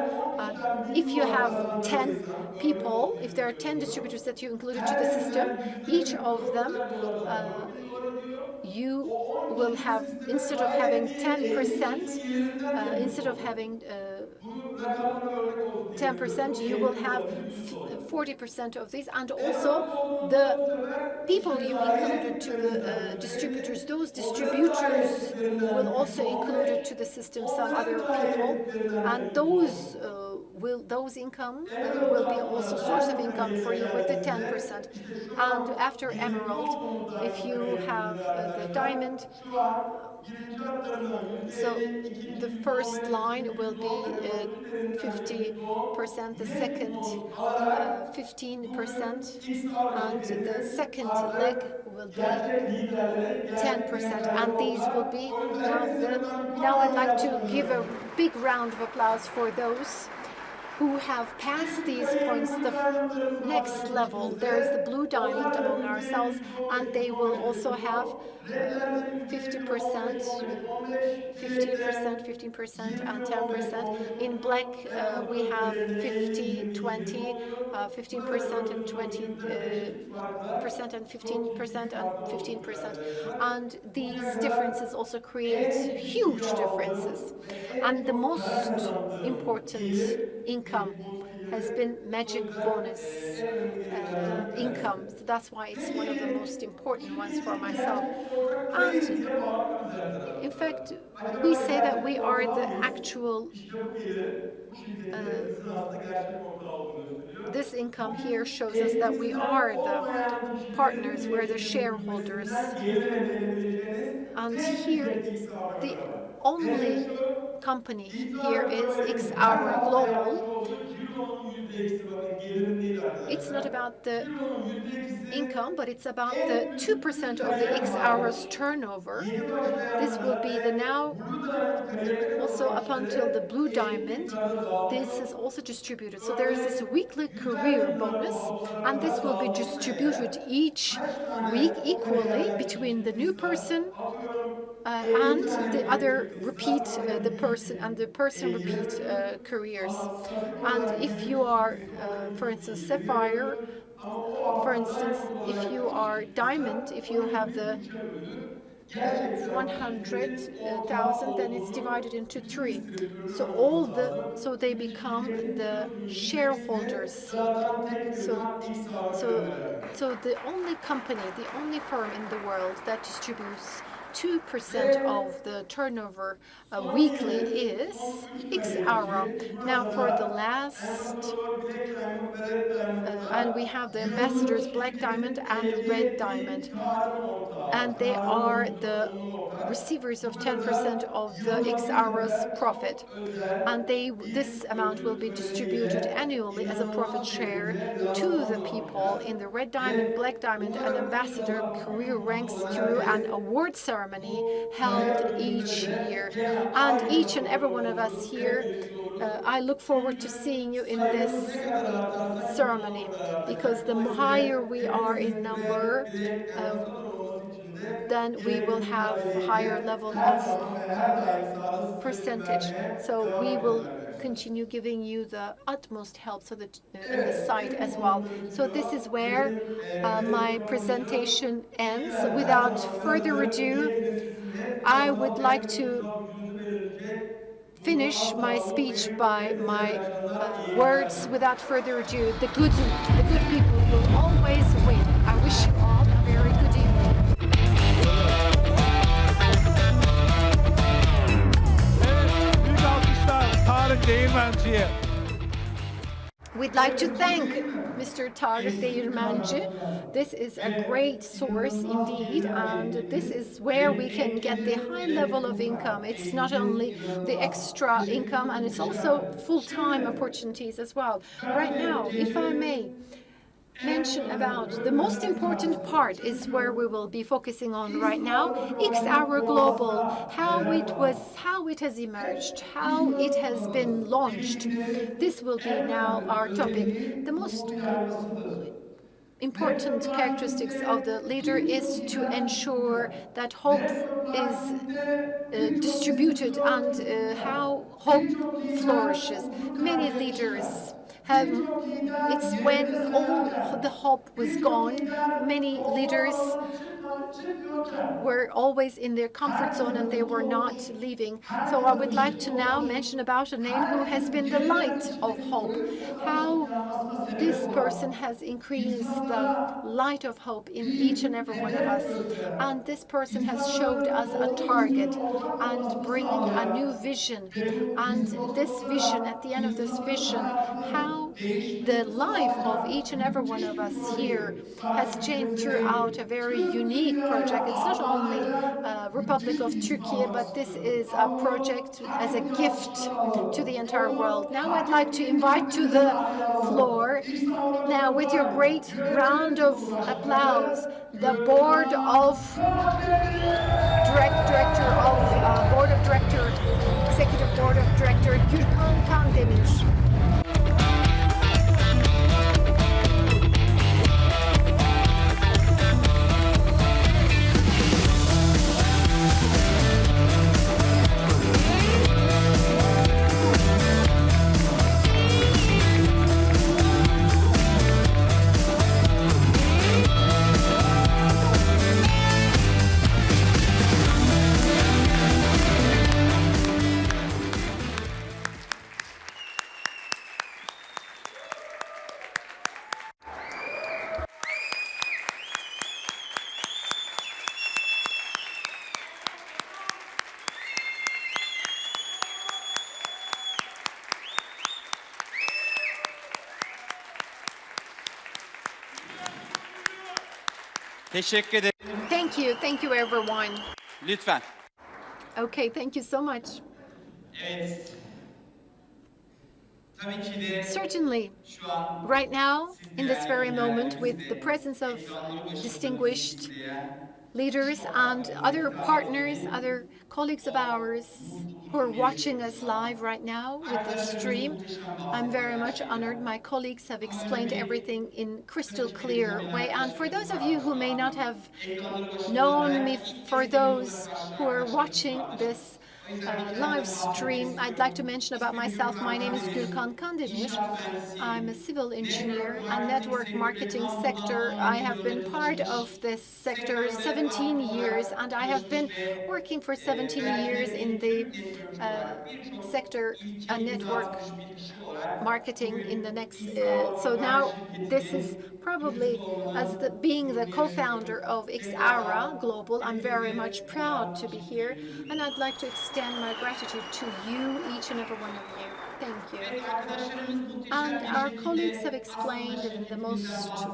if you have 10 people, if there are 10 distributors that you included to the system, each of them you will have, instead of having 10%, instead of having 10%, you will have 40% of these. And also the people you included to the distributors, those distributors will also include it to the system some other people, and those those income will be also source of income for you with the 10%. And after emerald, if you have the diamond, so the first line will be 50%, the second 15%, and the second leg will be 10%, and these will be now now I'd like to give a big round of applause for those who have passed these points, the next level. There is the blue diamond among ourselves, and they will also have 50%, 15%, 15%, and 10%. In black, we have 50, 20, 15% and 20% and 15% and 15%. And these differences also create huge differences. And the most important income has been magic bonus income. So that's why it's one of the most important ones for myself. And in fact, we say that we are the actual this income here shows us that we are the partners, we're the shareholders. And here, the only company here is Xaura Global. It's not about the income, but it's about the 2% of the Xaura's turnover. This will be the now also up until the blue diamond. This is also distributed. So there is this weekly career bonus, and this will be distributed each week equally between the new person and the other repeat the person repeat careers. And if you are, for instance, sapphire, for instance, if you are diamond, if you have the 100,000, then it's divided into 3. So they become the shareholders. So the only company, the only firm in the world that distributes 2% of the turnover weekly is Xaura. Now for the last, and we have the ambassadors black diamond and red diamond, and they are the receivers of 10% of the Xaura's profit, and this amount will be distributed annually as a profit share to the people in the red diamond, black diamond, and ambassador career ranks through an award ceremony held each year. And each and every one of us here, I look forward to seeing you in this ceremony, because the higher we are in number, then we will have higher level of percentage. So we will continue giving you the utmost help so that in the site as well. So this is where my presentation ends. Without further ado, I would like to finish my speech by my words. Without further ado, the good people will always win. I wish you all a very good evening. Büyük alkışlar Tarık Değirmenci'ye. We'd like to thank Mr. Tarık Değirmenci. This is a great source indeed, and this is where we can get the high level of income. It's not only the extra income, and it's also full-time opportunities as well. Right now, if I may mention about the most important part is where we will be focusing on right now, Xaura Global, how it has emerged, how it has been launched. This will be now our topic. The most important characteristics of the leader is to ensure that hope is distributed and how hope flourishes. Many leaders It's when all the hope was gone. Many leaders were always in their comfort zone and they were not leaving. So I would like to now mention about a name who has been the light of hope. How this person has increased the light of hope in each and every one of us. And this person has showed us a target and bringing a new vision. And this vision, at the end of this vision, how the life of each and every one of us here has changed throughout a very unique project. It's not only Republic of Turkey, but this is a project as a gift to the entire world. Now I'd like to invite to the floor, now with your great round of applause, the executive board of director Gürkan Kandemir. Teşekkür ederim. Thank you everyone. Lütfen. Okay, thank you so much. Evet. Tabii ki de Certainly, şu an right now, in this very moment, with the bizde presence of ekranları başında distinguished izleyen leaders and other partners, other colleagues of ours who are watching us live right now with the stream, I'm very much honored. My colleagues have explained everything in crystal clear way. And for those of you who may not have known me, for those who are watching this live stream, I'd like to mention about myself. My name is Gürkan Kandemir. I'm a civil engineer and network marketing sector. I have been part of this sector 17 years, and I have been working for 17 years in the sector network marketing in the next. So now this is probably being the co-founder of Xaura Global. I'm very much proud to be here, and I'd like to extend my gratitude to you, each and every one of you. Thank you. And our colleagues have explained in the most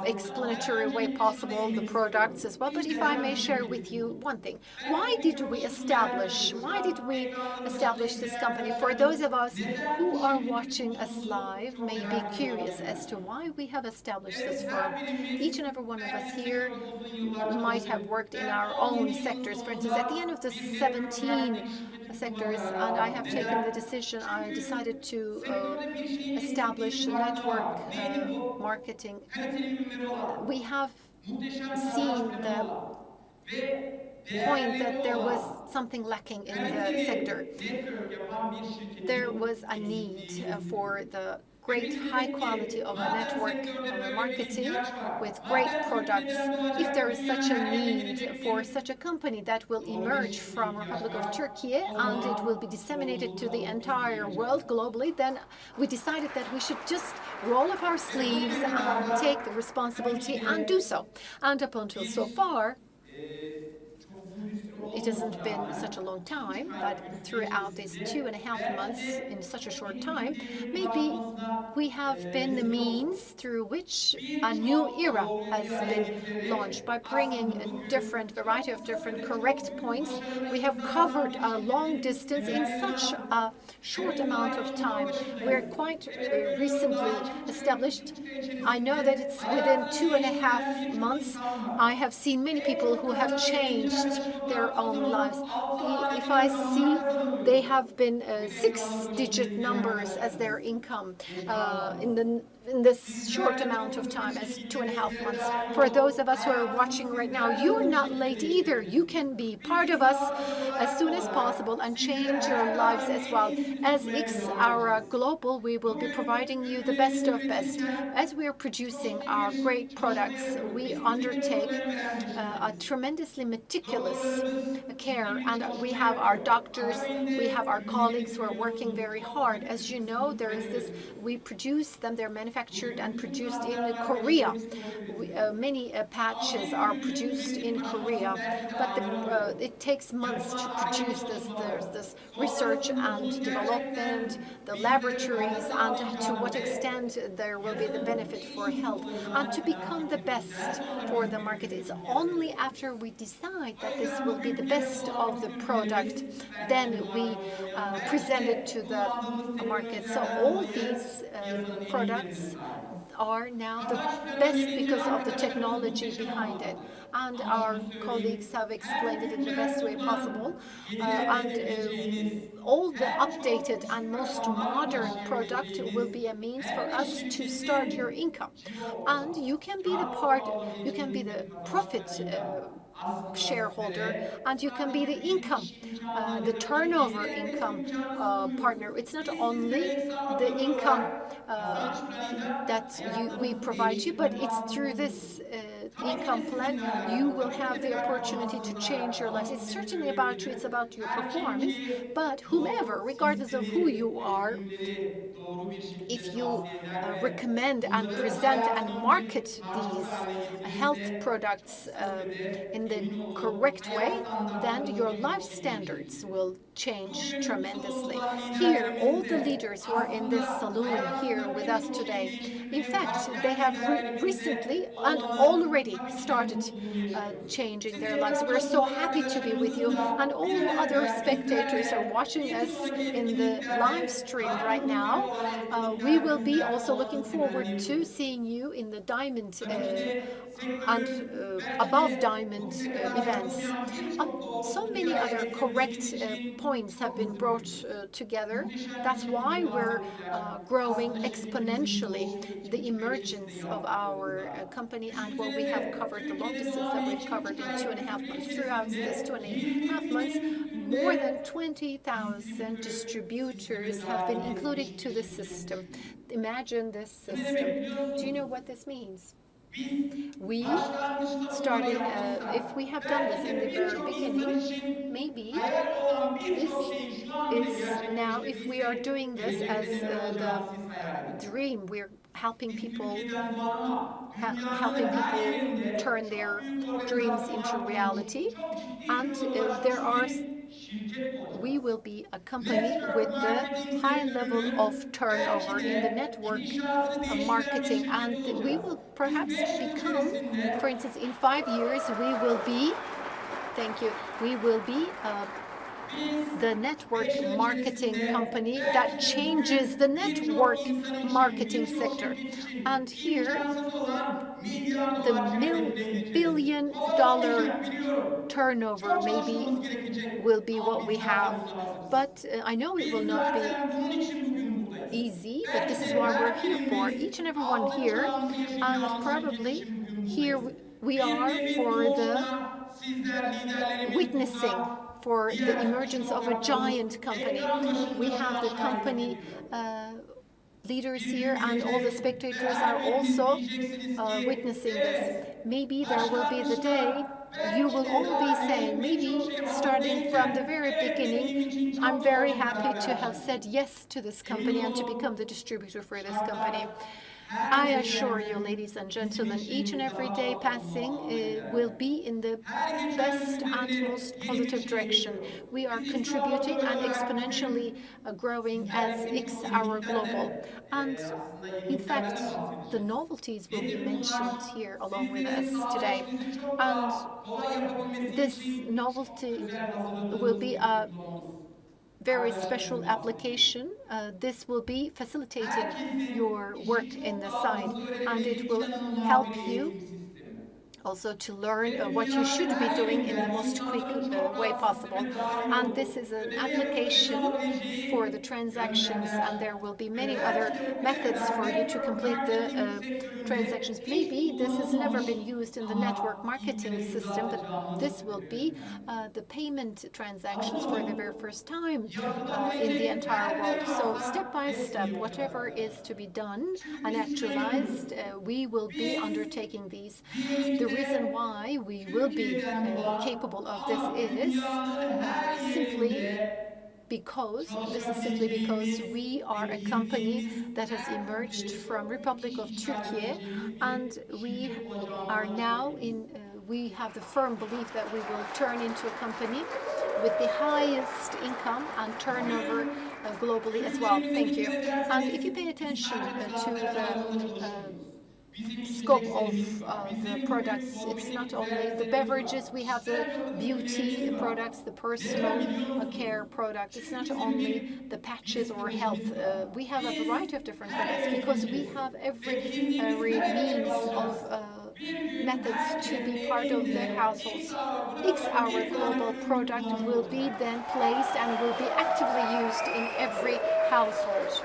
explanatory way possible the products as well. But if I may share with you one thing, why did we establish this company? For those of us who are watching us live may be curious as to why we have established this firm. Each and every one of us here might have worked in our own sectors. For instance, at the end of the 17 sectors, and I have taken the decision, I decided to establish network marketing. We have seen the point that there was something lacking in the sector. There was a need for the great high quality of network marketing with great products. If there is such a need for such a company that will emerge from Republic of Turkey and it will be disseminated to the entire world globally, then we decided that we should just roll up our sleeves and take the responsibility and do so. And up until so far, it hasn't been such a long time, but throughout these 2.5 months, in such a short time, maybe we have been the means through which a new era has been launched. By bringing a variety of different correct points, we have covered a long distance in such a short amount of time. We're quite recently established. I know that it's within 2.5 months. I have seen many people who have changed their own lives. If I see, they have been 6-digit numbers as their income in the in this short amount of time as 2.5 months. For those of us who are watching right now, you're not late either. You can be part of us as soon as possible and change your lives as well. As Xaura Global, we will be providing you the best of best. As we are producing our great products, we undertake a tremendously meticulous care, and we have our doctors, we have our colleagues who are working very hard. As you know, there is this, we produce them, they're manufactured and produced in Korea. Many patches are produced in Korea, but it takes months to produce this. There's this research and development, the laboratories, and to what extent there will be the benefit for health. And to become the best for the market, it's only after we decide that this will be the best of the product, then we present it to the market. So all these products are now the best because of the technology behind it. And our colleagues have explained it in the best way possible. All the updated and most modern product will be a means for us to start your income. And you can be the part, you can be the profit shareholder, and you can be the income, the turnover income partner. It's not only the income that we provide you, but it's through this income plan you will have the opportunity to change your life. It's certainly about you, it's about your performance, but whomever, regardless of who you are, if you recommend and present and market these health products in the correct way, then your life standards will change tremendously. Here, all the leaders who are in this saloon here with us today, in fact, they have recently and already started changing their lives. We're so happy to be with you, and all other spectators are watching us in the live stream right now. We will be also looking forward to seeing you in the diamond and above diamond events. So many other correct points have been brought together. That's why we're growing exponentially. The emergence of our company and what we have covered, the long distance that we've covered in 2.5 months. Throughout this 2.5 months, more than 20,000 distributors have been included to the system. Imagine this system. Do you know what this means? We starting, if we have done this in the very beginning, maybe this is now, if we are doing this as the dream, we're helping people turn their dreams into reality. And we will be a company with the high level of turnover in the network marketing, and we will perhaps become, for instance, in 5 years, we will be, thank you, we will be the network marketing company that changes the network marketing sector. And here, the billion-dollar turnover maybe will be what we have. But I know it will not be easy, but this is why we're here for, each and everyone here. And probably here we are for the witnessing for the emergence of a giant company. We have the company leaders here, and all the spectators are also witnessing this. Maybe there will be the day you will all be saying, maybe starting from the very beginning, I'm very happy to have said yes to this company and to become the distributor for this company. I assure you, ladies and gentlemen, each and every day passing will be in the best and most positive direction. We are contributing and exponentially growing as Xaura Global. And in fact, the novelties will be mentioned here along with us today. And this novelty will be a very special application. This will be facilitating your work in the side, and it will help you also to learn what you should be doing in the most quick way possible. And this is an application for the transactions, and there will be many other methods for you to complete the transactions. Maybe this has never been used in the network marketing system, but this will be the payment transactions for the very first time in the entire world. So step by step, whatever is to be done and actualized, we will be undertaking these. The reason why we will be capable of this is simply because we are a company that has emerged from Republic of Turkey, and we are now we have the firm belief that we will turn into a company with the highest income and turnover globally as well. Thank you. And if you pay attention to the scope of the products, it's not only the beverages, we have the beauty products, the personal care products. It's not only the patches or health. We have a variety of different products because we have every means of methods to be part of the households. Xaura Global product will be then placed and will be actively used in every household.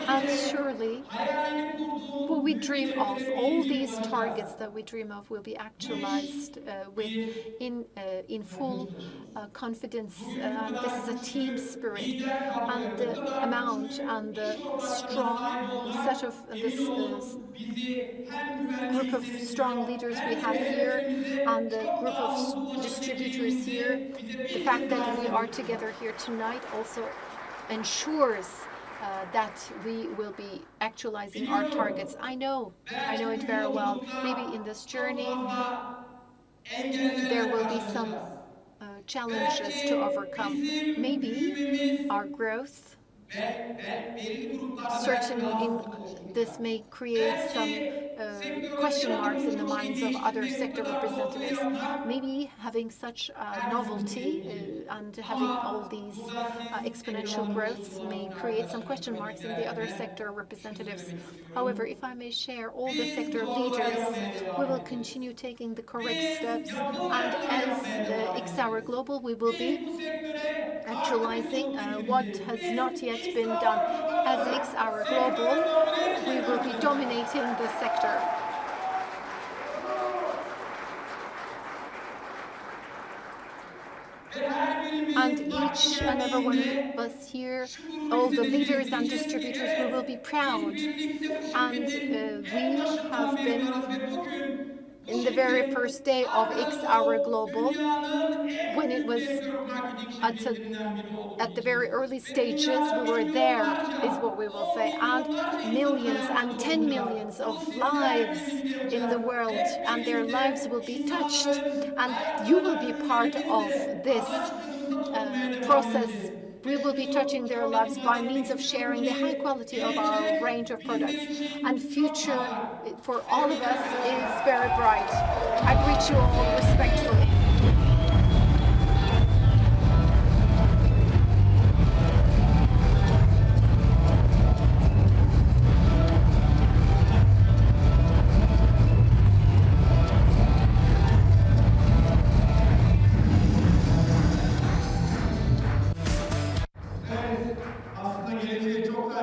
And surely, what we dream of, all these targets that we dream of, will be actualized in full confidence. This is a team spirit, and the amount and the strong set of this group of strong leaders we have here, and the group of distributors here. The fact that we are together here tonight also ensures that we will be actualizing our targets. I know it very well. Maybe in this journey there will be some challenges to overcome. Maybe our growth, this may create some question marks in the minds of other sector representatives. Maybe having such novelty and having all these exponential growths may create some question marks in the other sector representatives. However, if I may share, all the sector leaders, we will continue taking the correct steps, and as Xaura Global, we will be actualizing what has not yet been done. As Xaura Global, we will be dominating the sector. And each and every one of us here, all the leaders and distributors, we will be proud. And we have been in the very first day of Xaura Global, when it was at the very early stages, we were there, is what we will say, and millions and 10 millions of lives in the world, and their lives will be touched, and you will be part of this process. We will be touching their lives by means of sharing the high quality of our range of products. And future for all of us is very bright. I greet you all respectfully.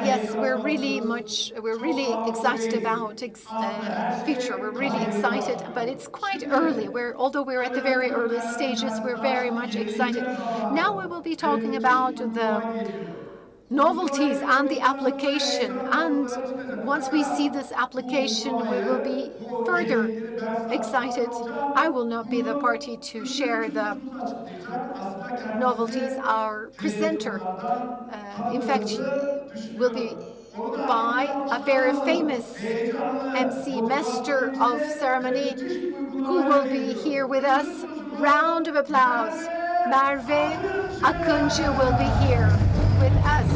Yes, we're really excited about future. We're really excited, but it's quite early. Although we're at the very early stages, we're very much excited. Now we will be talking about the novelties and the application, and once we see this application, we will be further excited. I will not be the party to share the novelties. Our presenter, in fact, will be by a very famous MC, master of ceremony, who will be here with us. Round of applause. Merve Akıncı will be here with us.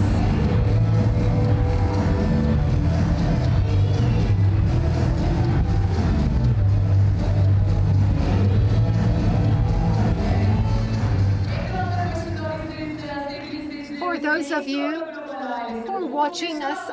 For those of you who are watching us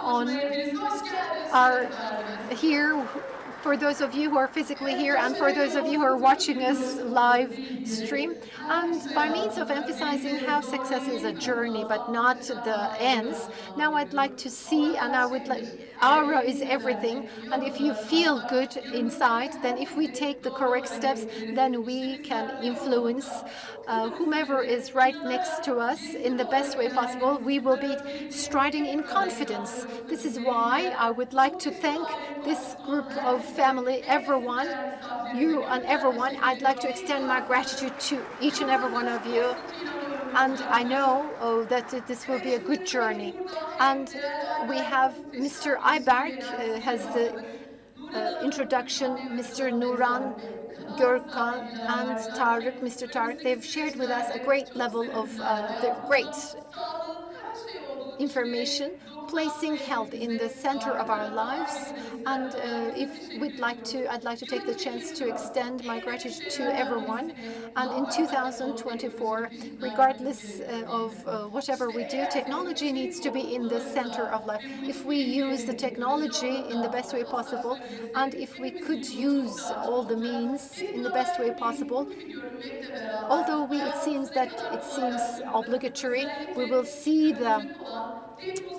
for those of you who are physically here and for those of you who are watching us live stream. And by means of emphasizing how success is a journey but not the ends, now I'd like to see, and I would like, aura is everything. And if you feel good inside, then if we take the correct steps, then we can influence whomever is right next to us in the best way possible. We will be striding in confidence. This is why I would like to thank this group of family, everyone, you and everyone. I'd like to extend my gratitude to each and every one of you. And I know that this will be a good journey. And we have Mr. Ayberk has the introduction, Mr. Nuran, Görkan, and Tarık, Mr. Tarık. They've shared with us a great level of the great information, placing health in the center of our lives. And if I'd like to take the chance to extend my gratitude to everyone. And in 2024, regardless of whatever we do, technology needs to be in the center of life. If we use the technology in the best way possible, and if we could use all the means in the best way possible, although it seems obligatory, we will see the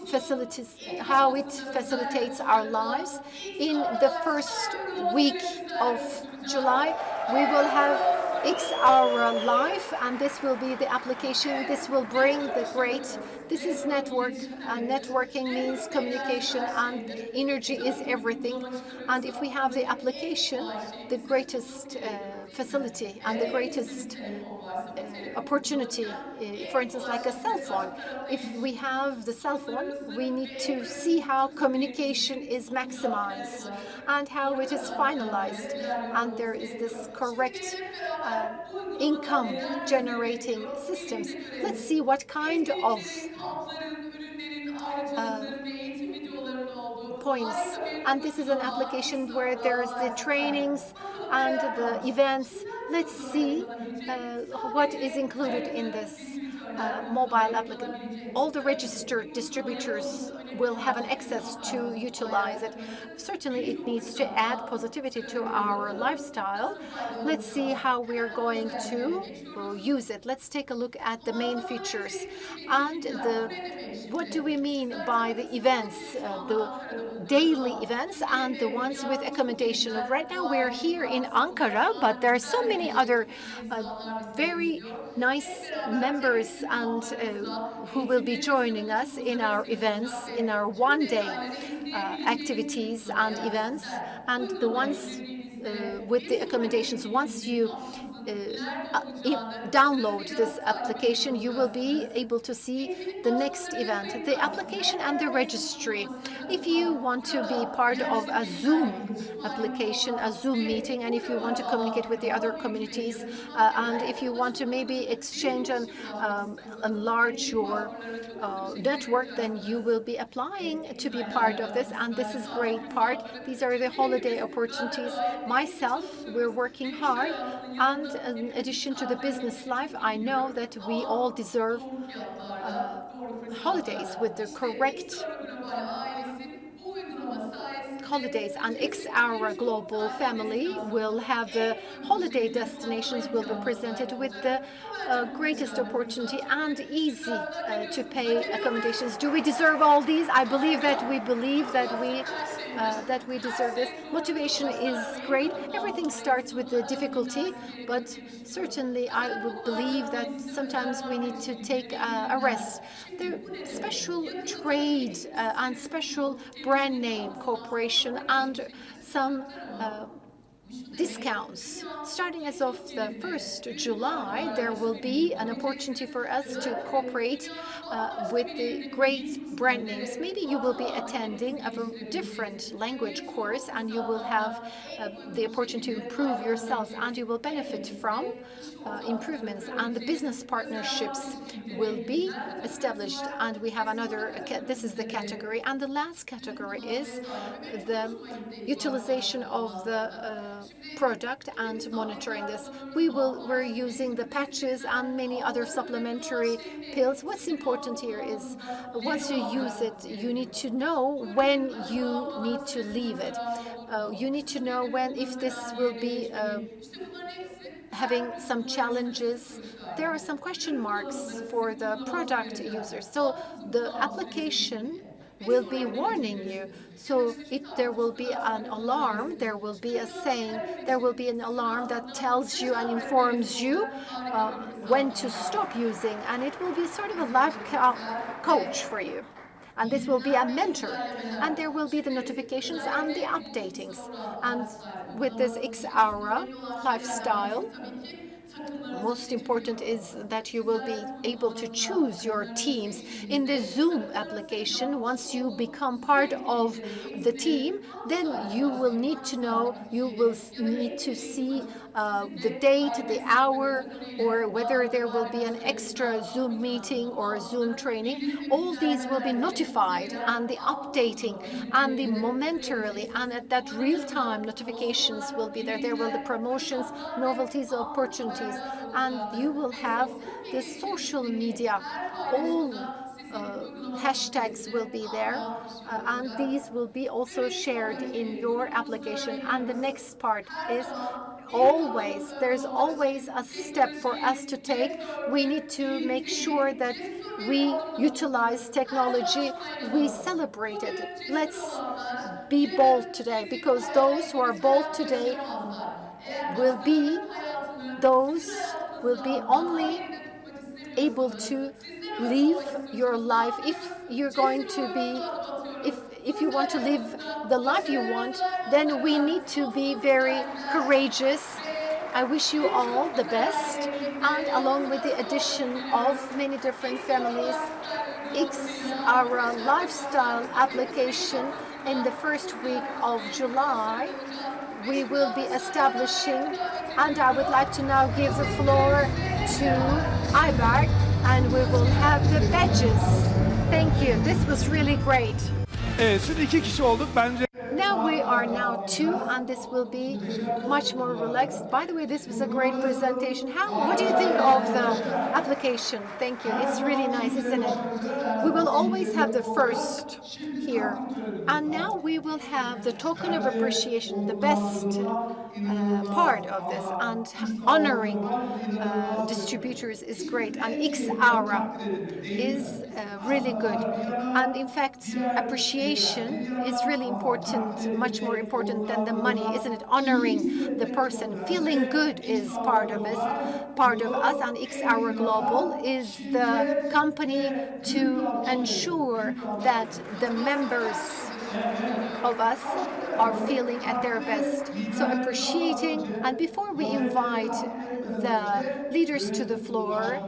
facilities, how it facilitates our lives. In the first week of July, we will have Xaura Life, and this will be the application. This will bring the great. This is network, and networking means communication, and energy is everything. And if we have the application, the greatest facility and the greatest opportunity, for instance, like a cell phone. If we have the cell phone, we need to see how communication is maximized and how it is finalized, and there is this correct income generating systems. Let's see what kind of points. And this is an application where there's the trainings and the events. Let's see what is included in this mobile application. All the registered distributors will have an access to utilize it. Certainly it needs to add positivity to our lifestyle. Let's see how we're going to use it. Let's take a look at the main features and what do we mean by the events, the daily events and the ones with accommodation. Right now we're here in Ankara, but there are so many other very nice members and who will be joining us in our events, in our one-day activities and events, and the ones with the accommodations. Once you download this application, you will be able to see the next event, the application and the registry. If you want to be part of a Zoom application, a Zoom meeting, and if you want to communicate with the other communities, and if you want to maybe exchange and enlarge your network, then you will be applying to be part of this, and this is great part. These are the holiday opportunities. Myself, we're working hard, and in addition to the business life, I know that we all deserve holidays with the correct holidays, and Xaura Global Family will have the holiday destinations will be presented with the greatest opportunity and easy to pay accommodations. Do we deserve all these? I believe that we deserve this. Motivation is great. Everything starts with the difficulty, but certainly I would believe that sometimes we need to take a rest. There are special trade and special brand name cooperation and some discounts. Starting as of the 1st July, there will be an opportunity for us to cooperate with the great brand names. Maybe you will be attending a different language course and you will have the opportunity to improve yourselves, and you will benefit from improvements, and the business partnerships will be established. And we have another, this is the category, and the last category is the utilization of the product and monitoring this. We're using the patches and many other supplementary pills. What's important here is once you use it, you need to know when you need to leave it. You need to know when, if this will be having some challenges. There are some question marks for the product users. So the application will be warning you. So there will be an alarm, there will be a saying, there will be an alarm that tells you and informs you when to stop using. And it will be sort of a life coach for you. And this will be a mentor. And there will be the notifications and the updatings. And with this Xaura Lifestyle, most important is that you will be able to choose your teams. In the Zoom application, once you become part of the team, then you will need to know, you will need to see the date, the hour, or whether there will be an extra Zoom meeting or Zoom training. All these will be notified, and the updating and the momentarily and at that real-time notifications will be there. There will be promotions, novelties, opportunities, and you will have the social media. All hashtags will be there, and these will be also shared in your application. And the next part is there's always a step for us to take. We need to make sure that we utilize technology, we celebrate it. Let's be bold today, because those who are bold today will be only able to live your life. If you're going to be, if you want to live the life you want, then we need to be very courageous. I wish you all the best, and along with the addition of many different families, Xaura Lifestyle application in the first week of July we will be establishing, and I would like to now give the floor to Ayberk, and we will have the badges. Thank you. This was really great. Evet, şimdi 2 kişi olduk bence. Now we are now 2, and this will be much more relaxed. By the way, this was a great presentation. What do you think of the application? Thank you. It's really nice, isn't it? We will always have the first here. And now we will have the token of appreciation, the best part of this. And honoring distributors is great. And Xaura is really good. And in fact, appreciation is really important, much more important than the money, isn't it? Honoring the person, feeling good is part of us. And Xaura Global is the company to ensure that the members of us are feeling at their best. So appreciating, and before we invite the leaders to the floor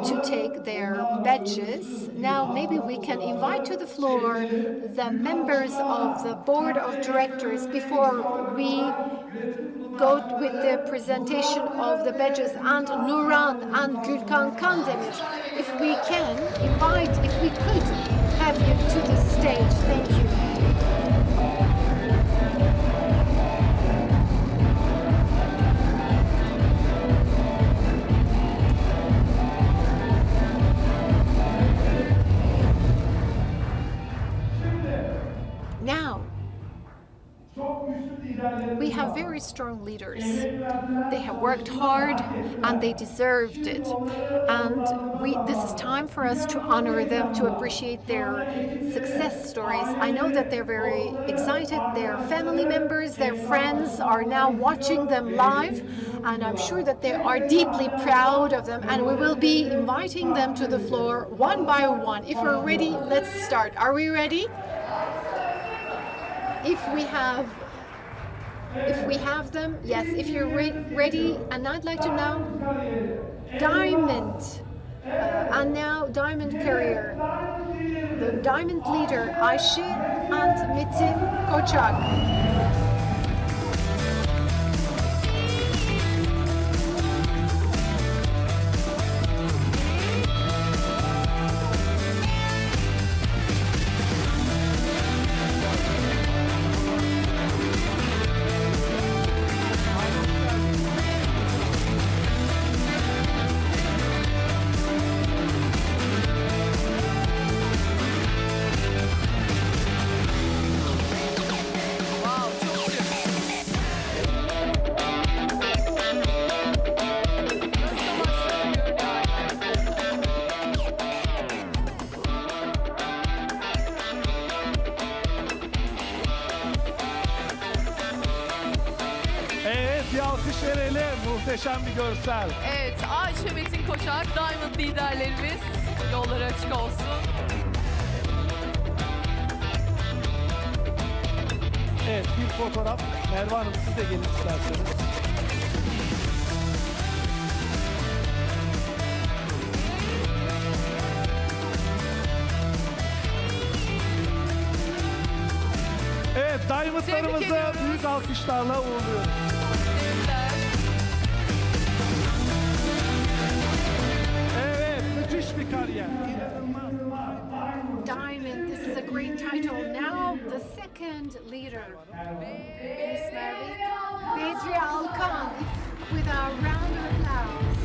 to take their badges, now maybe we can invite to the floor the members of the board of directors before we go with the presentation of the badges, and Nuran and Gülkan Kandemir. If we can invite, if we could have you to the stage. Thank you. Now, we have very strong leaders. They have worked hard and they deserved it. And this is time for us to honor them, to appreciate their success stories. I know that they're very excited. Their family members, their friends are now watching them live. And I'm sure that they are deeply proud of them. And we will be inviting them to the floor one by one. If we're ready, let's start. Are we ready? If we have them, yes. If you're ready, and I'd like to know Diamond, and now Diamond Carrier, the Diamond leader Ayşe and Metin Koçak. Muhteşem bir görsel. Evet, Ayşe Metin Koçak, Diamond liderlerimiz yolları açık olsun. Evet, bir fotoğraf. Merve Hanım siz de gelin isterseniz. Evet, Tebrik Diamond'larımızı ediyoruz. büyük alkışlarla uğurluyoruz. Tebrikler. Evet, müthiş bir kariyer. Diamond, this is a great title. Now the second leader, Miss Merve, Bedri Alkan, with a round of applause.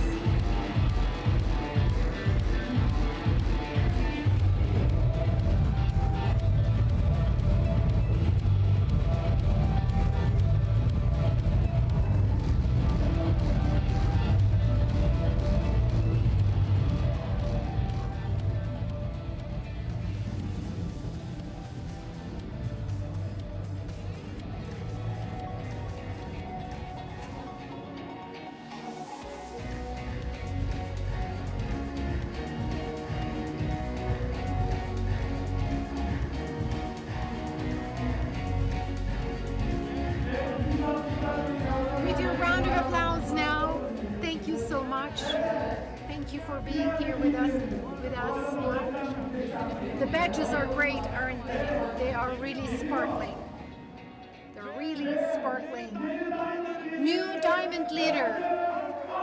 With your round of applause now, thank you so much. Thank you for being here with us. The badges are great, aren't they? They are really sparkling. They're really sparkling. New diamond leader,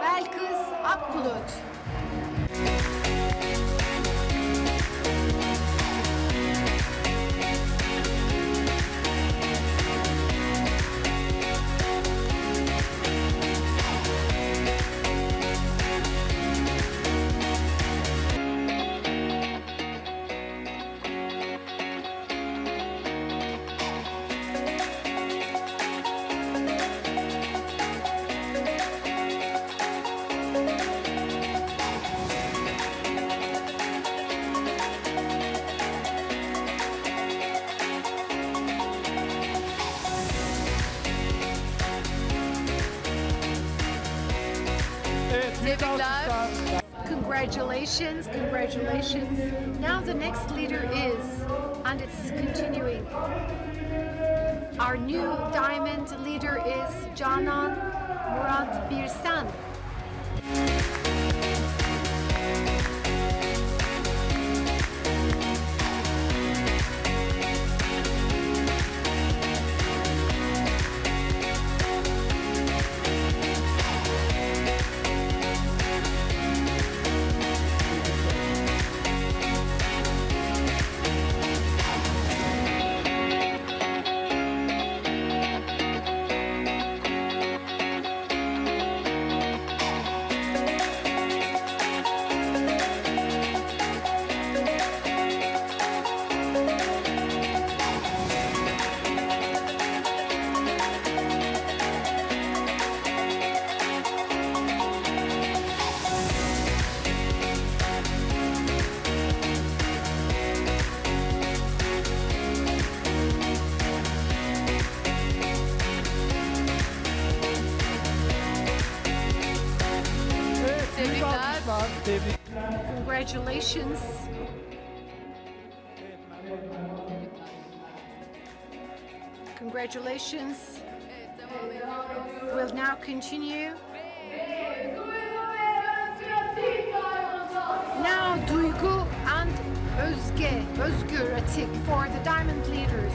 Belkıs Akbulut. Evet, büyük Tebrikler. alkışlar. Congratulations, congratulations. Now the next leader is, and it's continuing. Our new diamond leader is Canan Murat Birsen. Evet, büyük Tebrikler. alkışlar. Tebrik. Congratulations. Congratulations. We'll now continue. Now Duygu and Özgür Atik for the diamond leaders.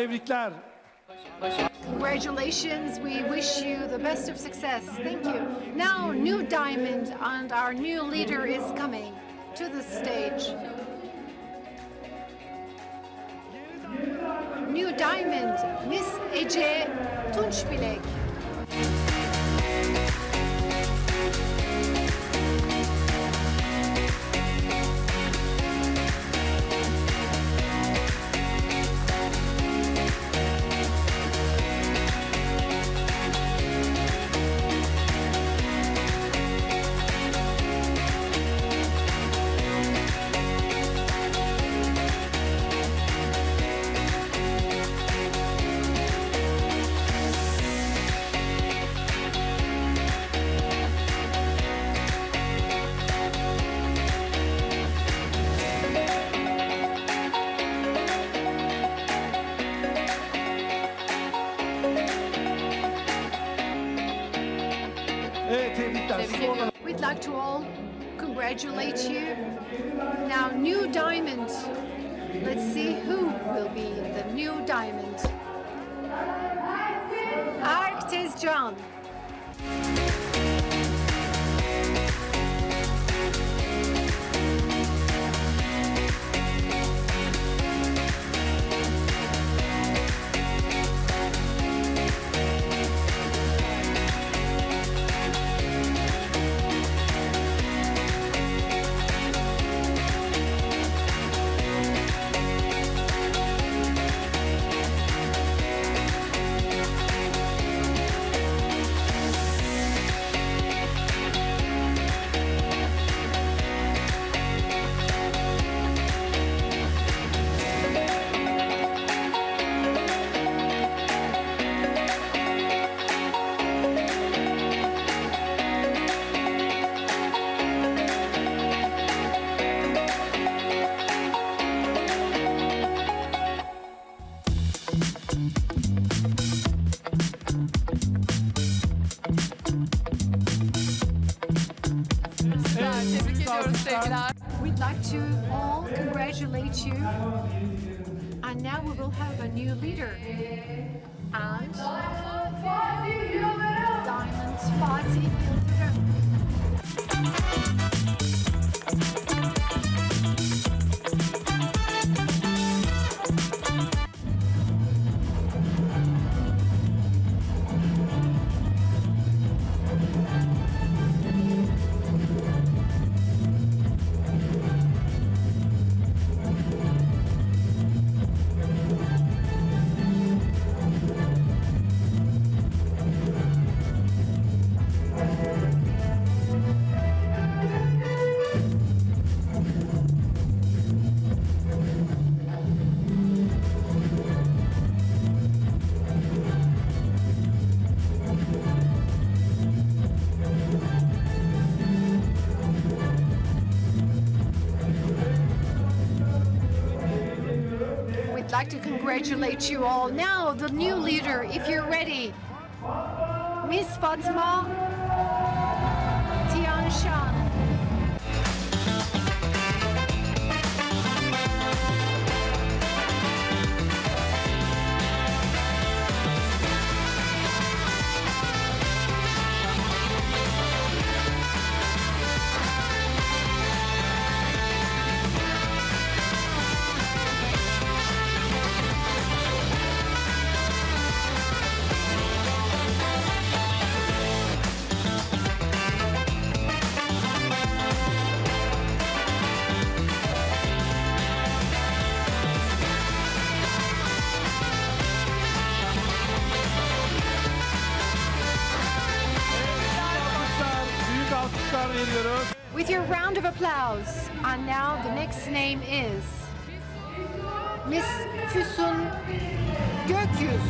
Tebrikler. Congratulations. We wish you the best of success. Thank you. Now, new diamond and our new leader is coming to the stage. New diamond, Miss Ece Tunçbilek. Evet, tebrikler. Tebrik Siz oradan- ediyorum. We'd like to all congratulate you. Now, new diamond. Let's see who will be the new diamond. Ark Tezcan. Süper. Tebrik ediyoruz sevgiler. We'd like to all congratulate you. And now we will have a new leader. And Diamond Fatih Yıldırım. We'd like to congratulate you all. Now, the new leader, if you're ready. Miss Fatma Tianshan. Büyük alkışlar veriyoruz. With your round of applause. And now the next name is Miss Füsun Gökyüz.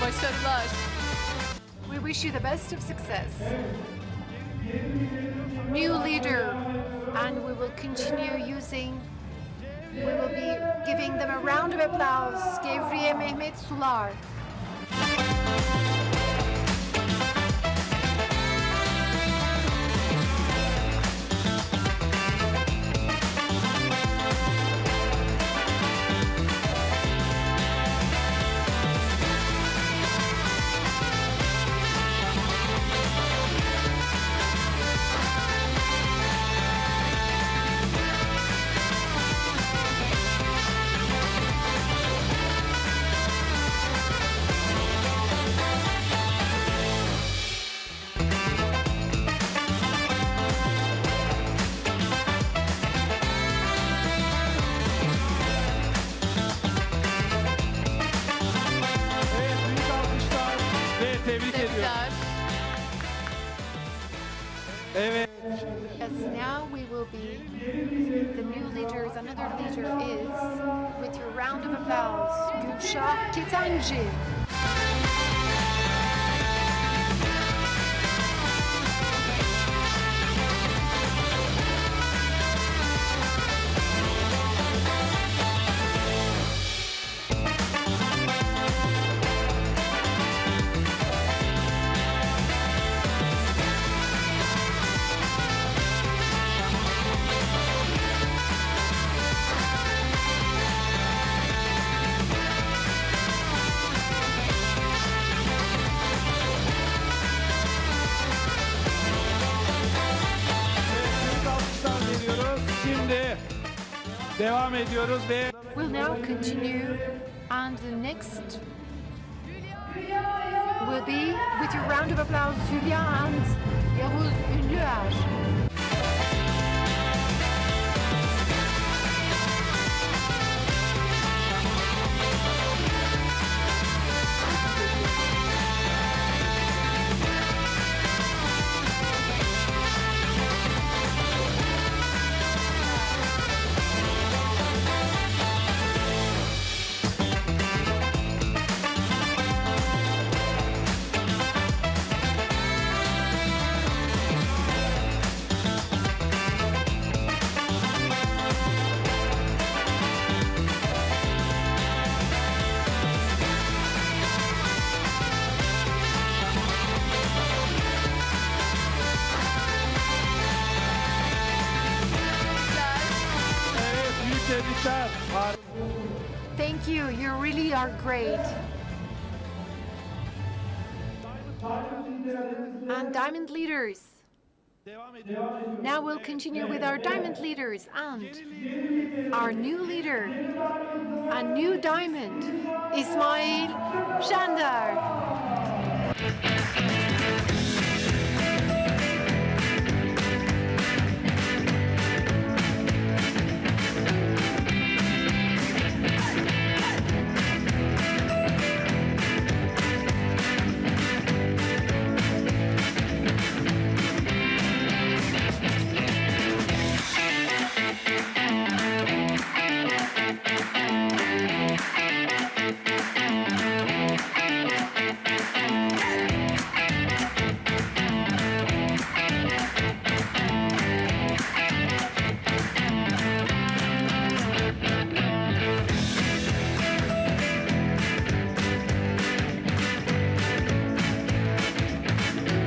Başarılar. We wish you the best of success. New leader, and we will continue using, we will be giving them a round of applause. Gevriye Mehmet Sular. Evet, büyük alkışlar ve tebrik ediyorum. Tebrikler. Evet. Yes, now we will be the new leaders. Another leader is, with your round of applause, Gülşah Ketenci. Büyük alkışlar veriyoruz. Şimdi devam ediyoruz ve We'll now continue, and the next will be, with your round of applause, Hülya and Yavuz Ünlüer. evet, büyük tebrikler. Thank you, you really are great. And diamond leaders. Devam ediyoruz. Now we'll continue with our diamond leaders and our new leader, a new diamond, İsmail Şander.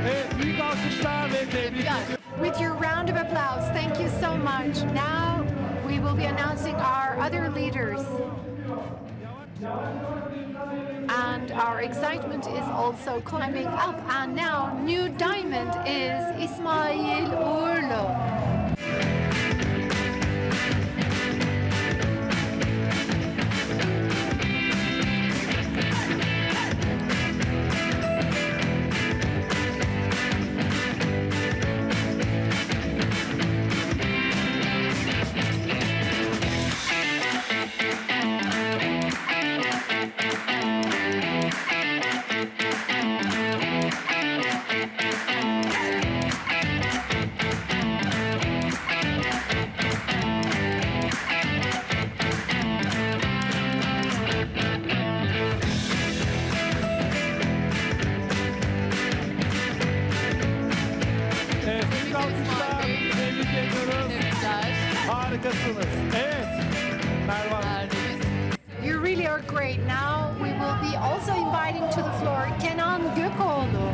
Evet, büyük alkışlar ve tebrik ediyorum. With your round of applause, thank you so much. Now we will be announcing our other leaders. And our excitement is also climbing up. And now, new diamond is İsmail Uğurlu. Harikasınız. Evet. Mervan. Neredeyiz? You really are great. Now we will be also inviting to the floor Kenan Gökoğlu.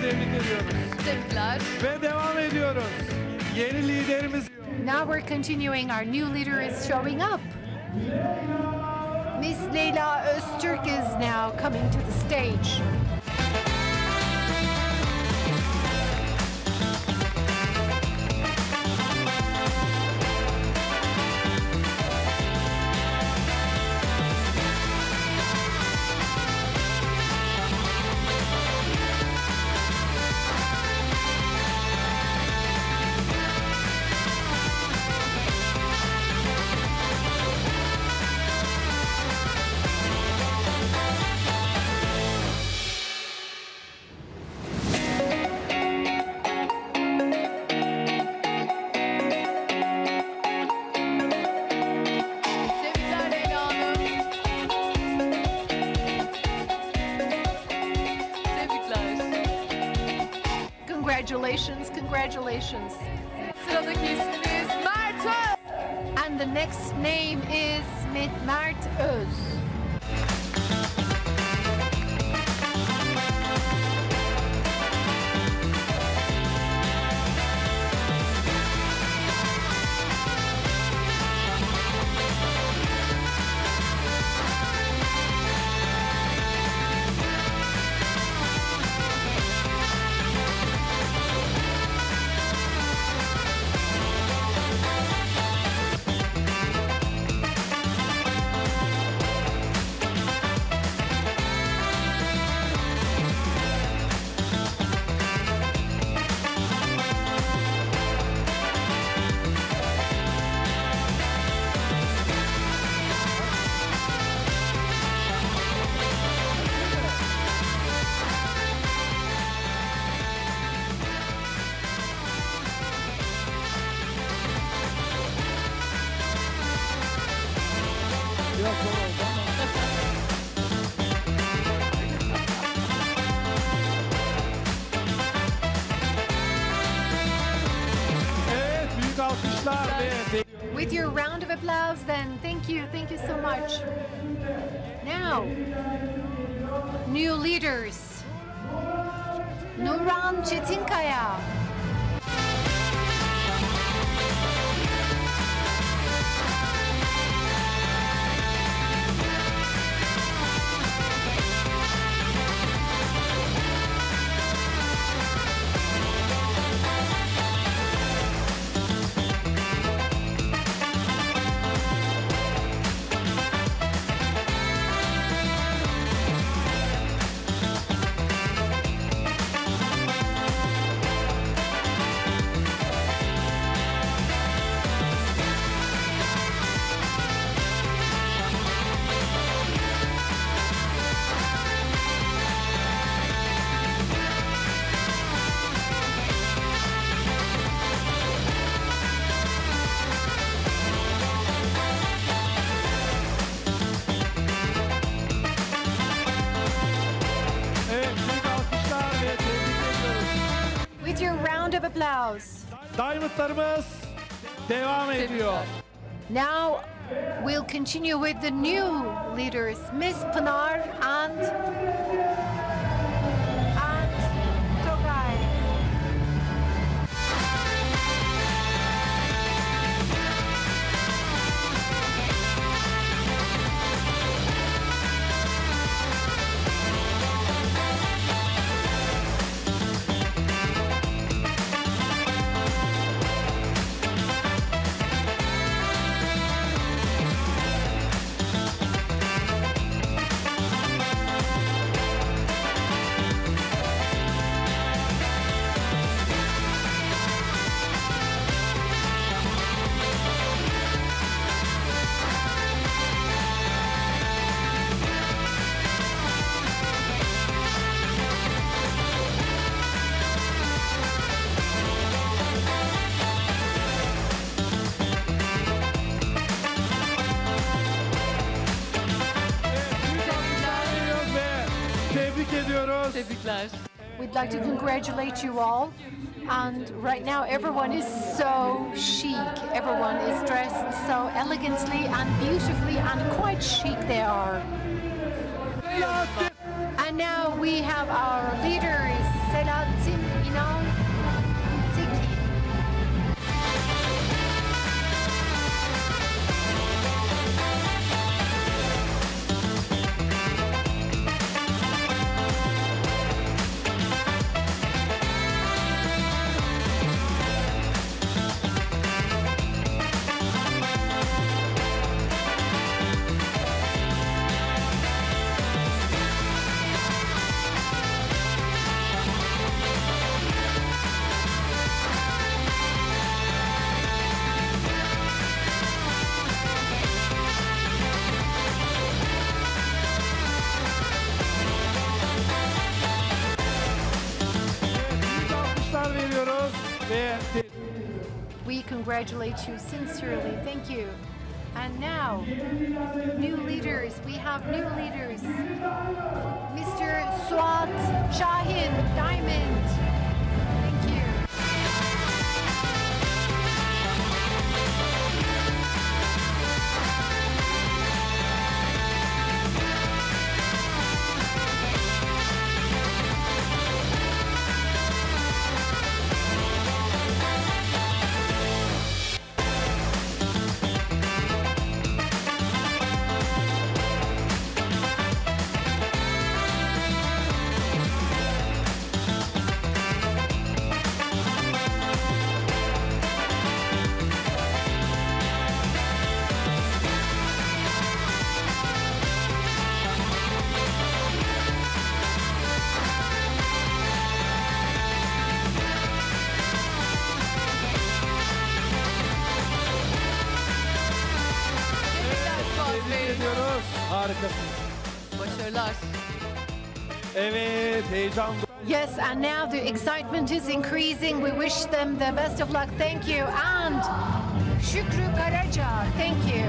Tebrik ediyoruz. Tebrikler. Ve devam ediyoruz. Yeni liderimiz Now we're continuing. Our new leader is showing up. Miss Leyla Öztürk is now coming to the stage. Tebrikler Leyla Hanım. Tebrikler. Congratulations, congratulations. Sıradaki isminiz Mert Öz. And the next name is Mert Öz. biraz zor oldu ama. Evet, büyük alkışlar ve With your round of applause, then thank you so much. Now, new leaders. Nuran Çetinkaya. evet, büyük alkışlar ve tebrik ediyoruz. With your round of applause. Diamondlarımız devam ediyor. Now, we'll continue with the new leaders, Miss Pınar and Togay. Tebrikler. We'd like to congratulate you all. And right now, everyone is so chic. Everyone is dressed so elegantly and beautifully, and quite chic they are. And now we have our leaders, Selahattin İnan, Tiki. Büyük alkışlar veriyoruz ve We congratulate you sincerely. Thank you. And now, new leaders. We have new leaders. Mr. Suat Şahin, Diamond. Thank you. Tebrikler Suat tebrik Bey. ediyoruz. Harikasınız. Başarılar. Evet, heyecan. Yes, and now the excitement is increasing. We wish them the best of luck. Thank you. And Şükrü Karaca, thank you.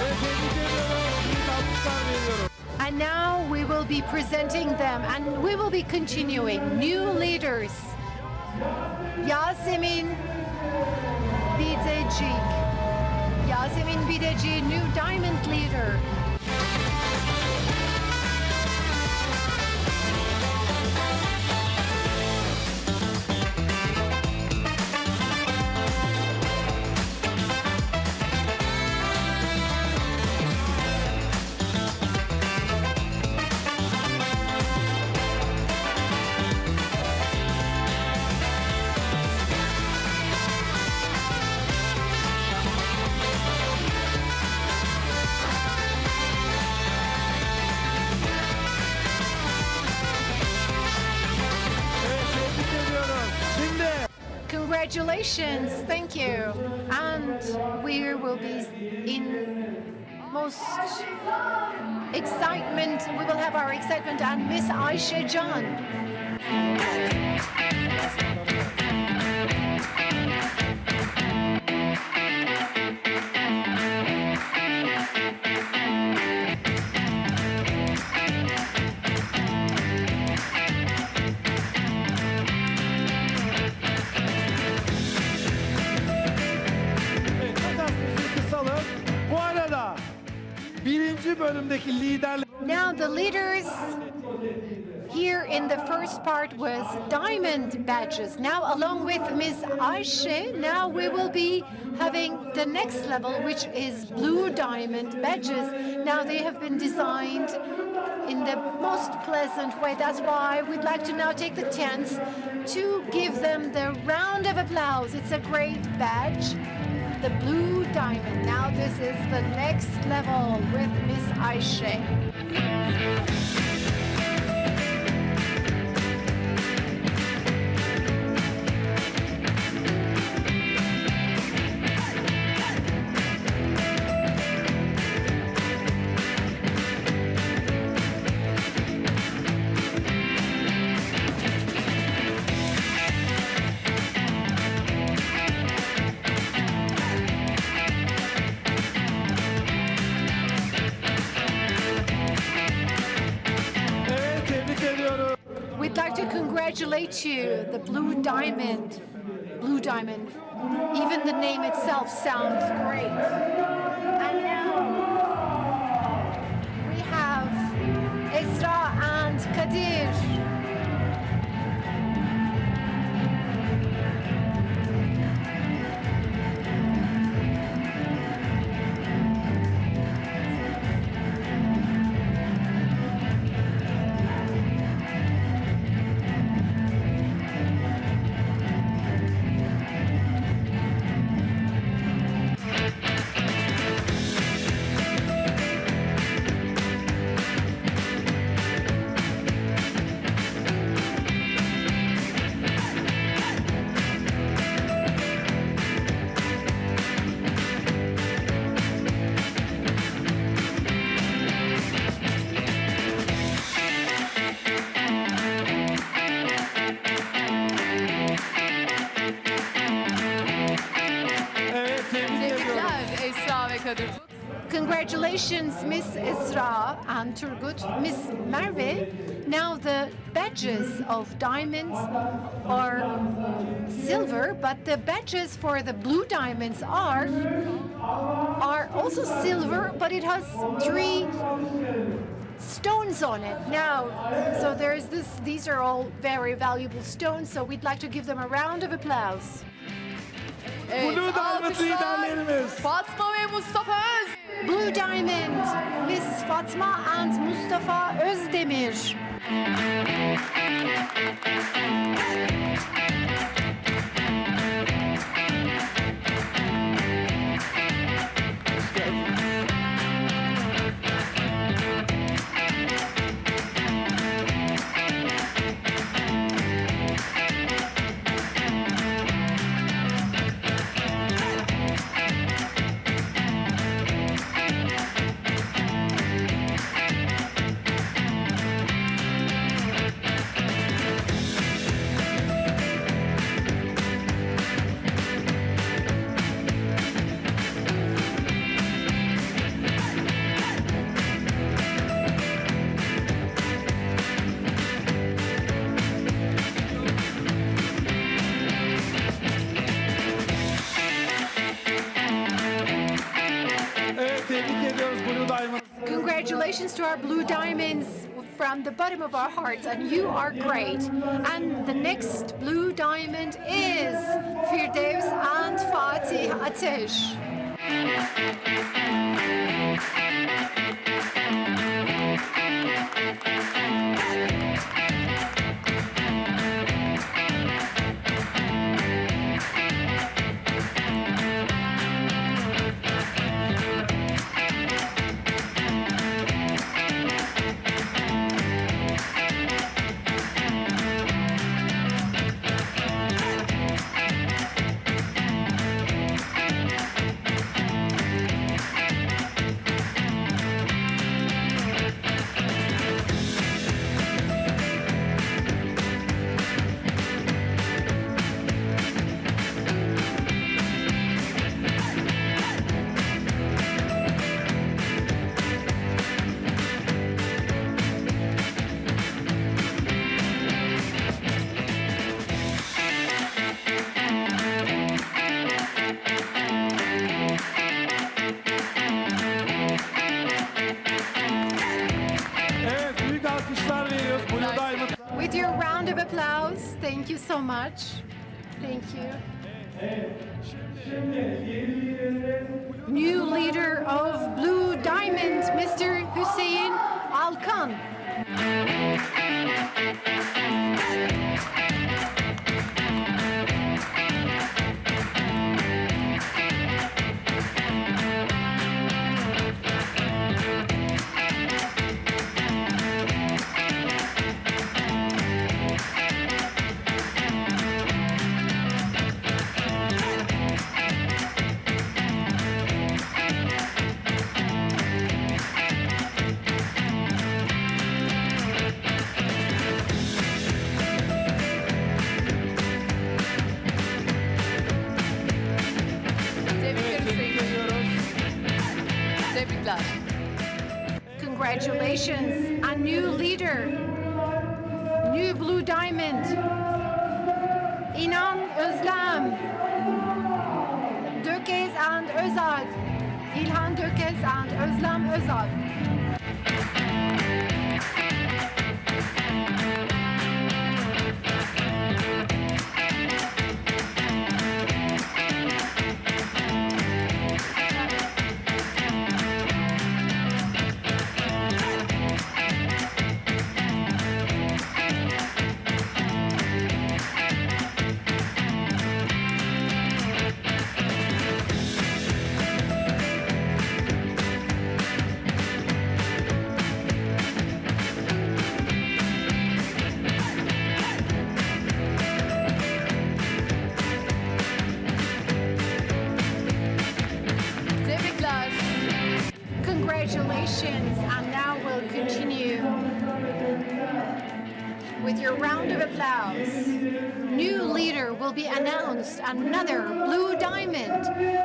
Ve tebrik ediyoruz. Büyük alkışlar veriyoruz. And now we will be presenting them, and we will be continuing. New leaders. Yasemin Bidecik. Yasemin Bidecik, new diamond leader. Evet, tebrik ediyoruz. Şimdi Congratulations, thank you. And we will be in most excitement. We will have our excitement and Miss Ayşe Can. evet, fakat müziği kısalım. Bu arada birinci bölümdeki liderler Now the leaders Here in the first part was diamond badges. Now, along with Ms. Ayşe, now we will be having the next level, which is blue diamond badges. Now, they have been designed in the most pleasant way. That's why we'd like to now take the chance to give them the round of applause. It's a great badge, the blue diamond. Now, this is the next level with Ms. Ayşe. Evet, tebrik ediyorum. We'd like to congratulate you, the blue diamond. Blue diamond. Even the name itself sounds great. And now we have Esra and Kadir. Evet, tebrik ediyorum. Tebrikler Esra ve Kadir. Congratulations, Miss Esra and Turgut. Miss Merve, now the badges of diamonds are silver, but the badges for the blue diamonds are also silver, but it has 3 stones on it. Now, so there's this, these are all very valuable stones, so we'd like to give them a round of applause. Evet, Blue Diamond alkışlar liderlerimiz. Fatma ve Mustafa Öz. Blue Diamond, Miss Fatma and Mustafa Özdemir. Evet, tebrik ediyoruz Blue Diamond. Congratulations to our Blue Diamonds from the bottom of our hearts, and you are great. And the next Blue Diamond is Firdevs and Fatih Ateş. so much. Thank you. New leader of Blue Diamond, Mr. Hüseyin Alkan. Tebrikler Hüseyin. Tebrikler. Congratulations, a new leader, new Blue Diamond, İnan Özlem, Dökez and Özal, İlhan Dökez and Özlem Özal. Tebrikler. Congratulations, and now we'll continue with your round of applause. New leader will be announced, another Blue Diamond,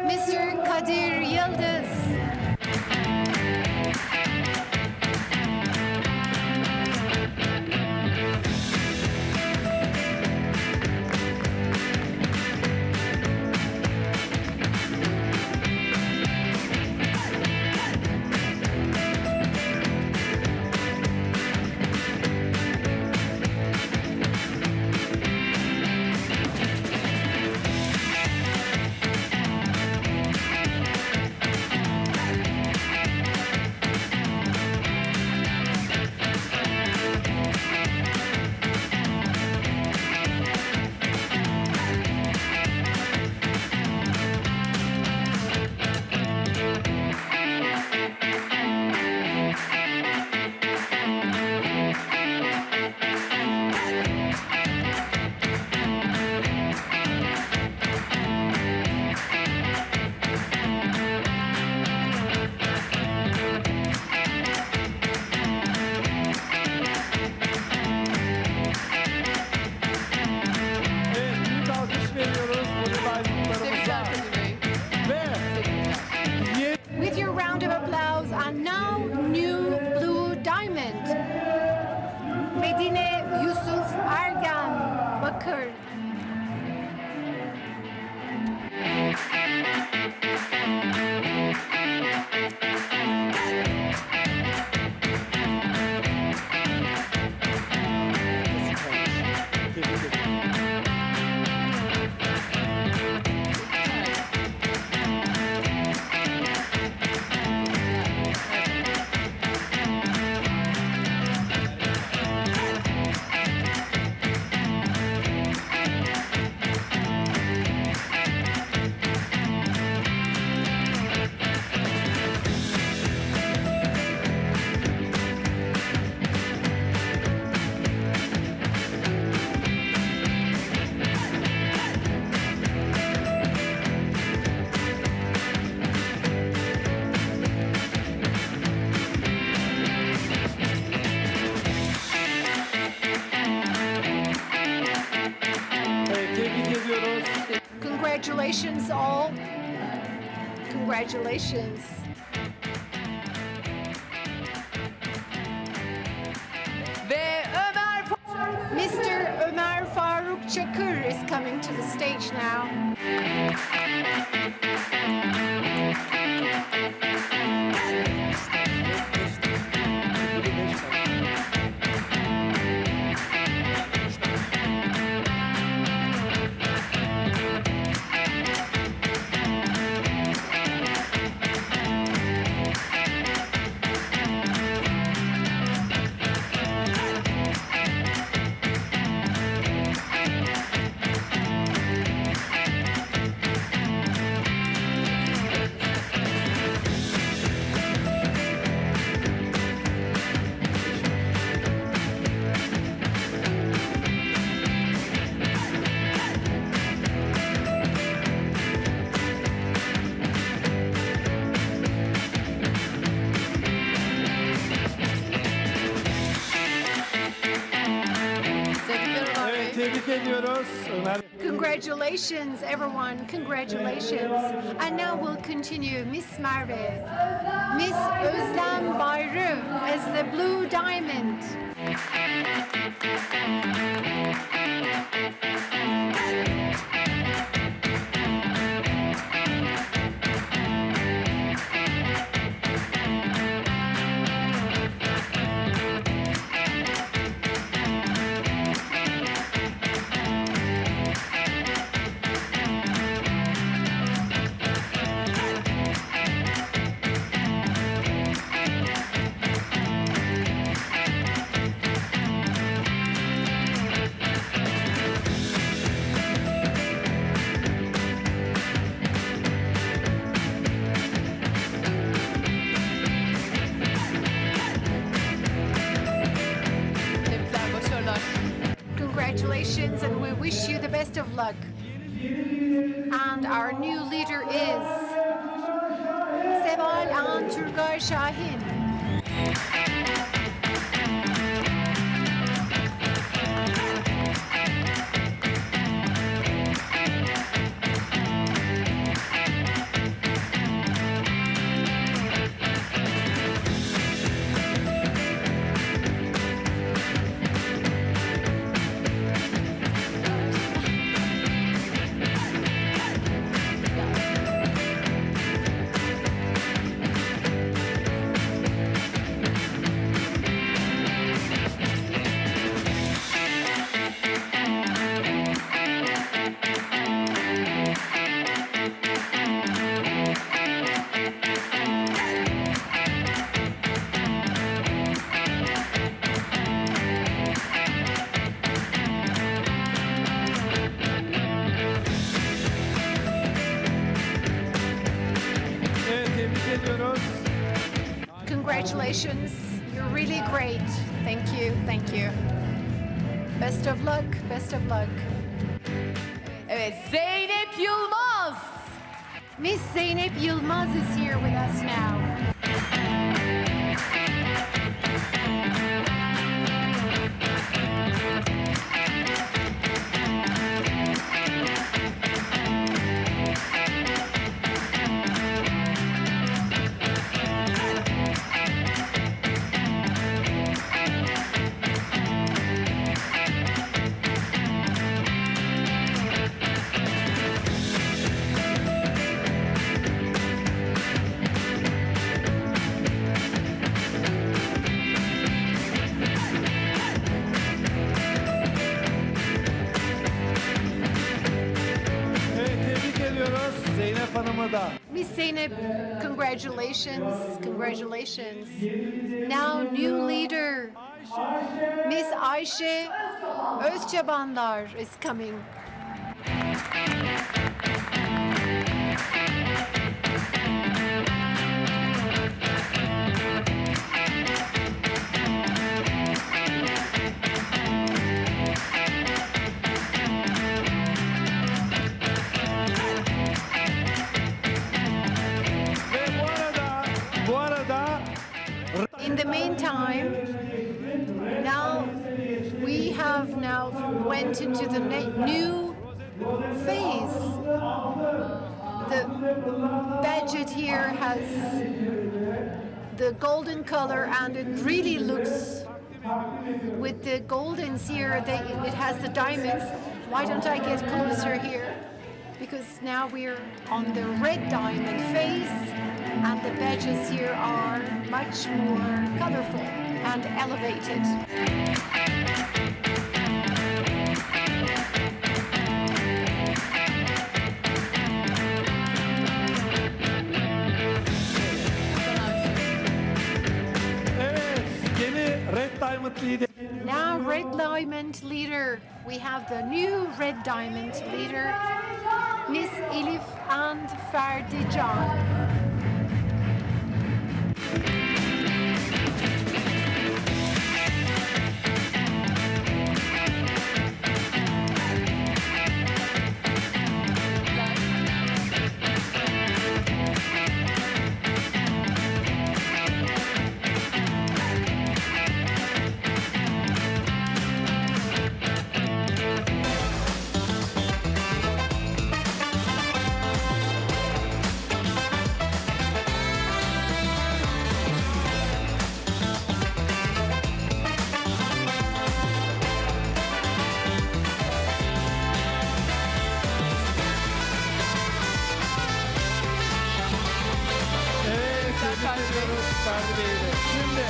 Mr. Kadir Yıldız. Evet, büyük alkış veriyoruz Blue Diamond'larımıza. Tebrikler Kadir Bey. Ve Tebrikler. With your round of applause, and now new Blue Diamond, Medine Yusuf Ergan Bakır. tebrik ederim. Evet, tebrik ediyoruz. Congratulations all. Congratulations. Ve Mr. Ömer Faruk Çakır is coming to the stage now. ediyoruz. Ömer. Congratulations, everyone. Congratulations. And now we'll continue. Miss Merve. Miss Özlem Bayru as the Blue Diamond. Tebrikler, başarılar. Congratulations, and we wish you the best of luck. And our new leader is Seval An Turgay Şahin. Evet, tebrik ediyoruz. Congratulations. You're really great. Thank you. Thank you. Best of luck. Best of luck. Evet, Zeynep Yılmaz. Miss Zeynep Yılmaz is here with us now. Evet, tebrik ediyoruz Zeynep Hanım'ı da. Miss Zeynep, congratulations. Congratulations. Now new leader. Miss Ayşe Özçabandar is coming. Ve bu arada In the meantime, now we have now went into the new phase. The budget here has the golden color, and it really looks with the goldens here. It has the diamonds. Why don't I get closer here? Because now we're on the red diamond phase, and the badges here are much more colorful and elevated. evet, yeni Red Diamond lideri. Now, Red Diamond leader. We have the new Red Diamond leader, Miss Elif and Ferdican. Ferdi Bey'i de. Şimdi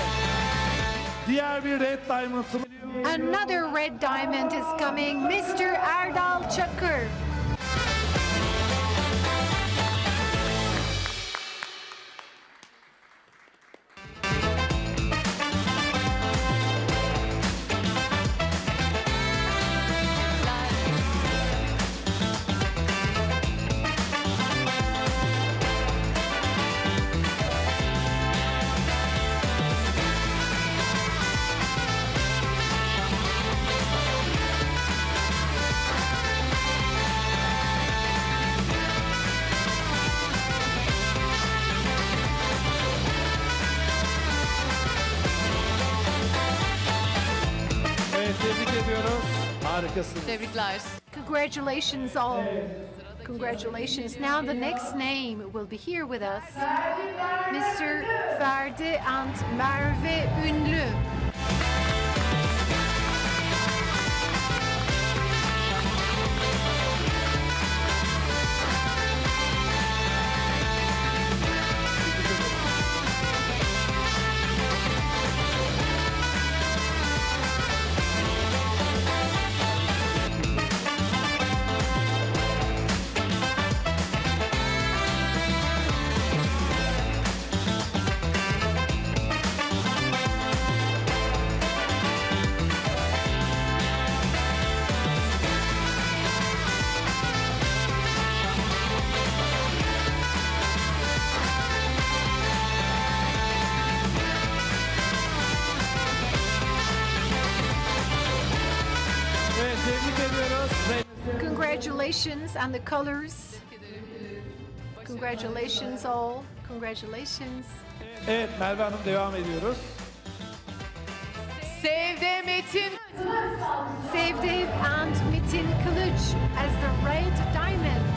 diğer bir Red Diamond'ımız. Another red diamond is coming, Mr. Erdal Çakır. Evet, tebrik ediyoruz. Harikasınız. Tebrikler. Congratulations all. Congratulations. Now the next name will be here with us. Mr. Ferdi and Merve Ünlü. Evet, tebrik ediyoruz. Congratulations and the colors. Congratulations all. Congratulations. Evet, Merve Hanım devam ediyoruz. Sevde Metin. Sevdev and Metin Kılıç as the red diamond.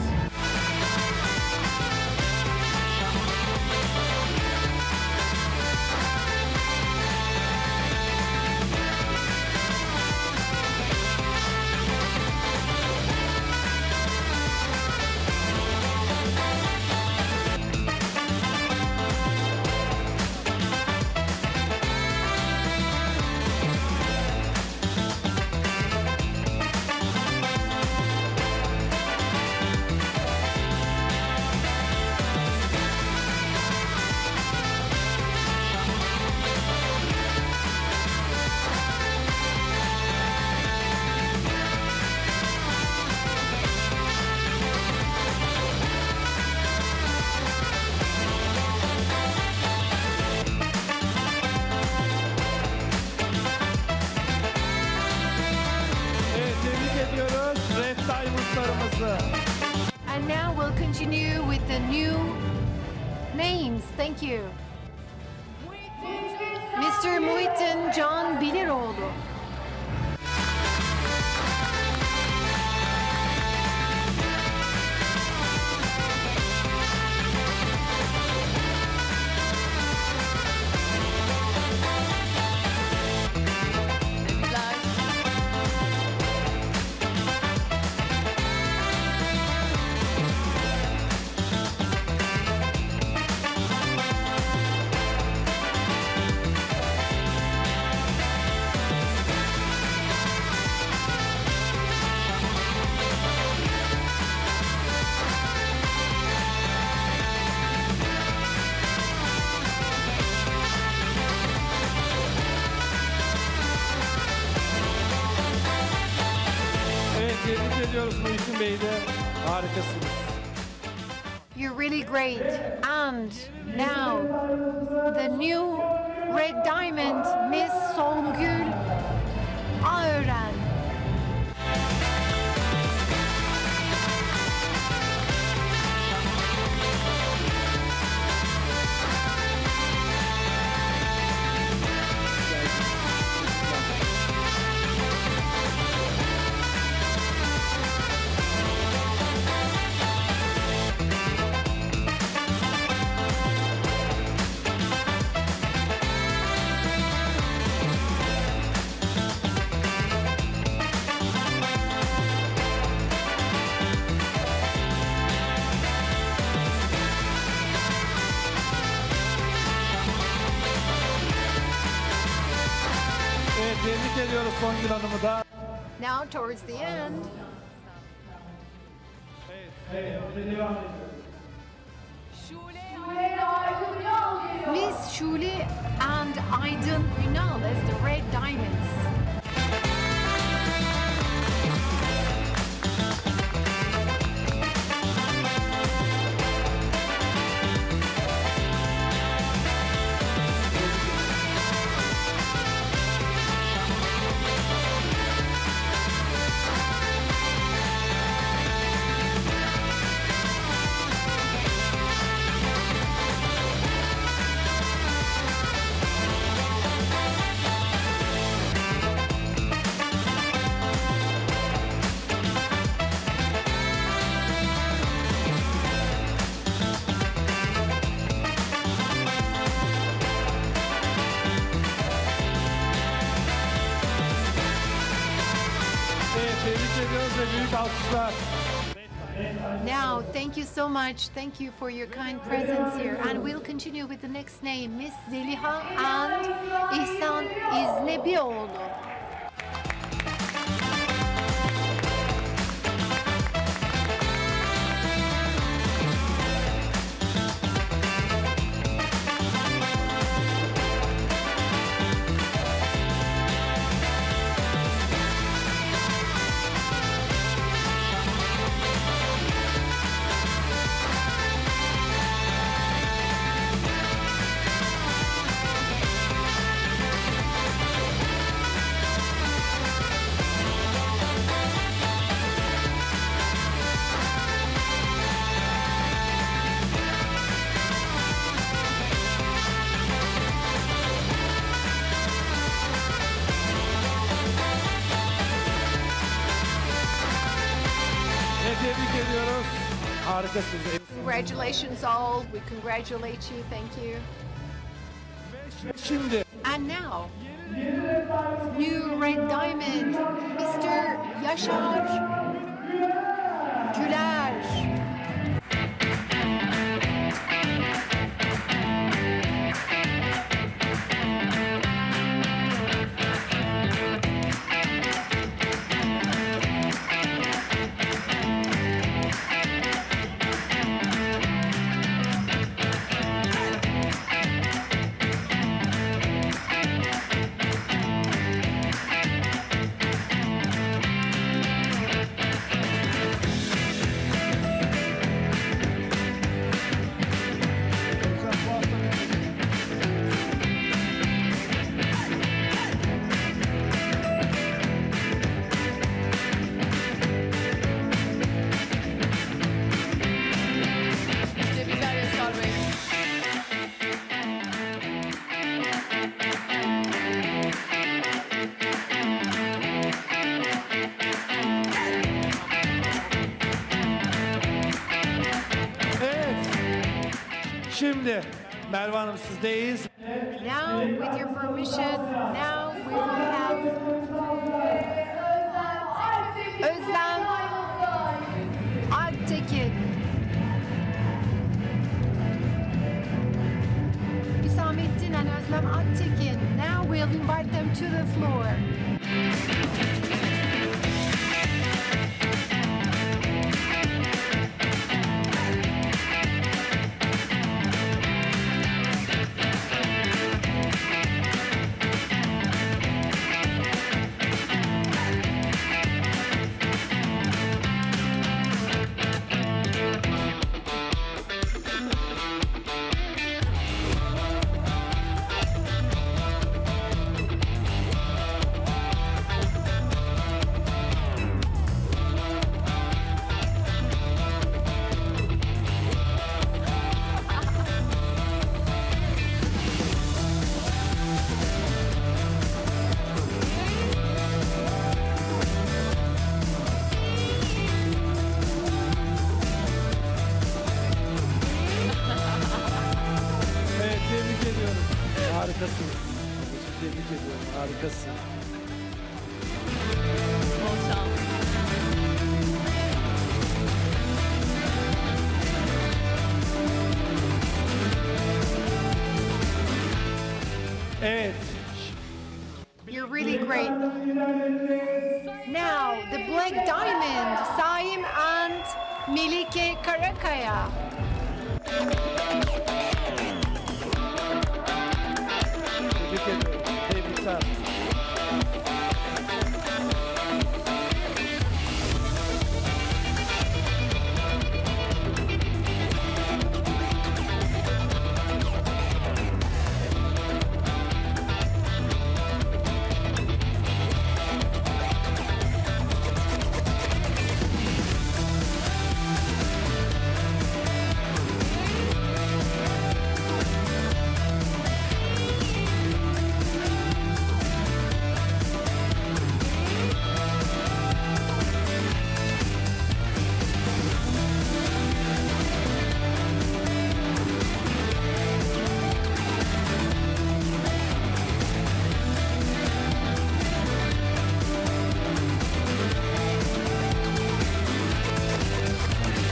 Evet, tebrik ediyoruz Red Diamond'larımızı. And now we'll continue with the new names. Thank you. Mr. Muhittin Can Biliroğlu. Tebrikler. Evet, tebrik ediyoruz Muhittin Bey'i de. Harikasınız. You're really great. And now the new red diamond, Miss Songül Ağören. tebrik ediyoruz Songül Hanım'ı da. Now towards the end, Miss Şule and Aydın Ünal as the Red Diamonds. Evet, tebrik ediyoruz ve büyük alkışlar. Now, thank you so much. Thank you for your kind presence here. And we'll continue with the next name, Miss Zeliha and İhsan İznebioğlu. Ve tebrik ediyoruz. Harikasınız. Congratulations all. We congratulate you. Thank you. Ve şimdi And now, new Red Diamond, Mr. Yaşar Güler. Tebrikler Yaşar Bey. evet. Şimdi Merve Hanım sizdeyiz. Now, with your permission, now we will have Özlem Alptekin. Hüsamettin and Özlem Alptekin. Now we'll invite them to the floor. Evet, tebrik ediyoruz. Harikasınız. Tebrik ediyorum. Harikasın. Bol şans. Evet. You're really great. Now, the Black Diamond, Saim and Melike Karakaya. Tebrik ediyorum. Tebrikler.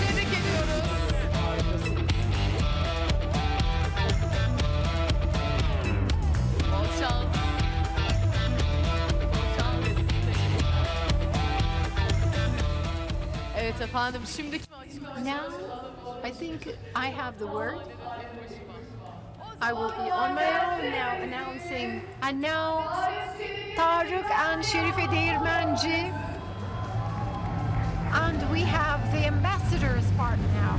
Tebrik ediyoruz. Bol şans. Bol şans. Evet efendim, şimdiki Now, I think I have the word. I will be on my own now announcing. And now, Tarık and Şerife Değirmenci. And we have the ambassadors part now.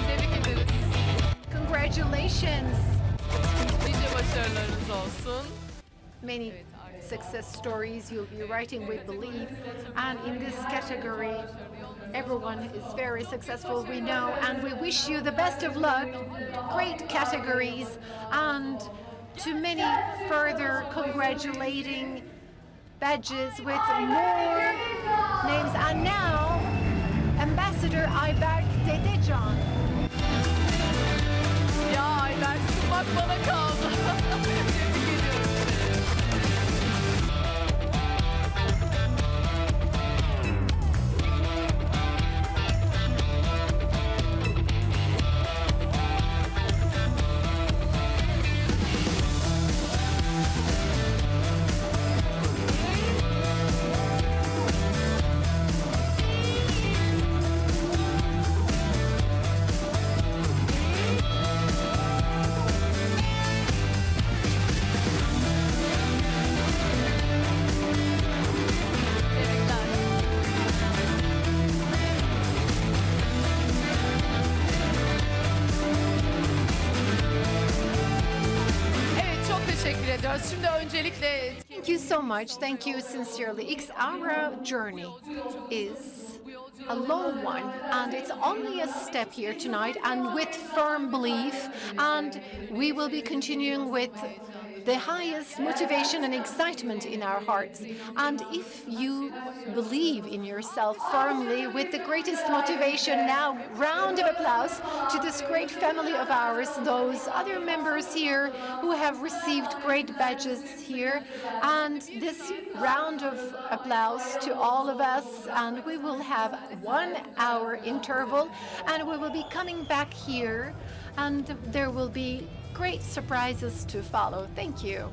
tebrik ederiz. Congratulations. Nice başarılarınız olsun. Many success stories you'll be writing, we believe. And in this category, everyone is very successful, we know. And we wish you the best of luck, great categories, and to many further congratulating badges with more names. And now, Ambassador Ayberk Dedecan. Ya Ayberk, sunmak bana kaldı. Tebrik ediyorum seni. Tebrikler. Evet, çok teşekkür ediyoruz. Şimdi öncelikle Thank you so much. Thank you sincerely. Xaura journey is a long one, and it's only a step here tonight, and with firm belief, and we will be continuing with the highest motivation and excitement in our hearts. And if you believe in yourself firmly, with the greatest motivation now, round of applause to this great family of ours, those other members here who have received great badges here, and this round of applause to all of us. And we will have 1 hour interval, and we will be coming back here, and there will be great surprises to follow. Thank you.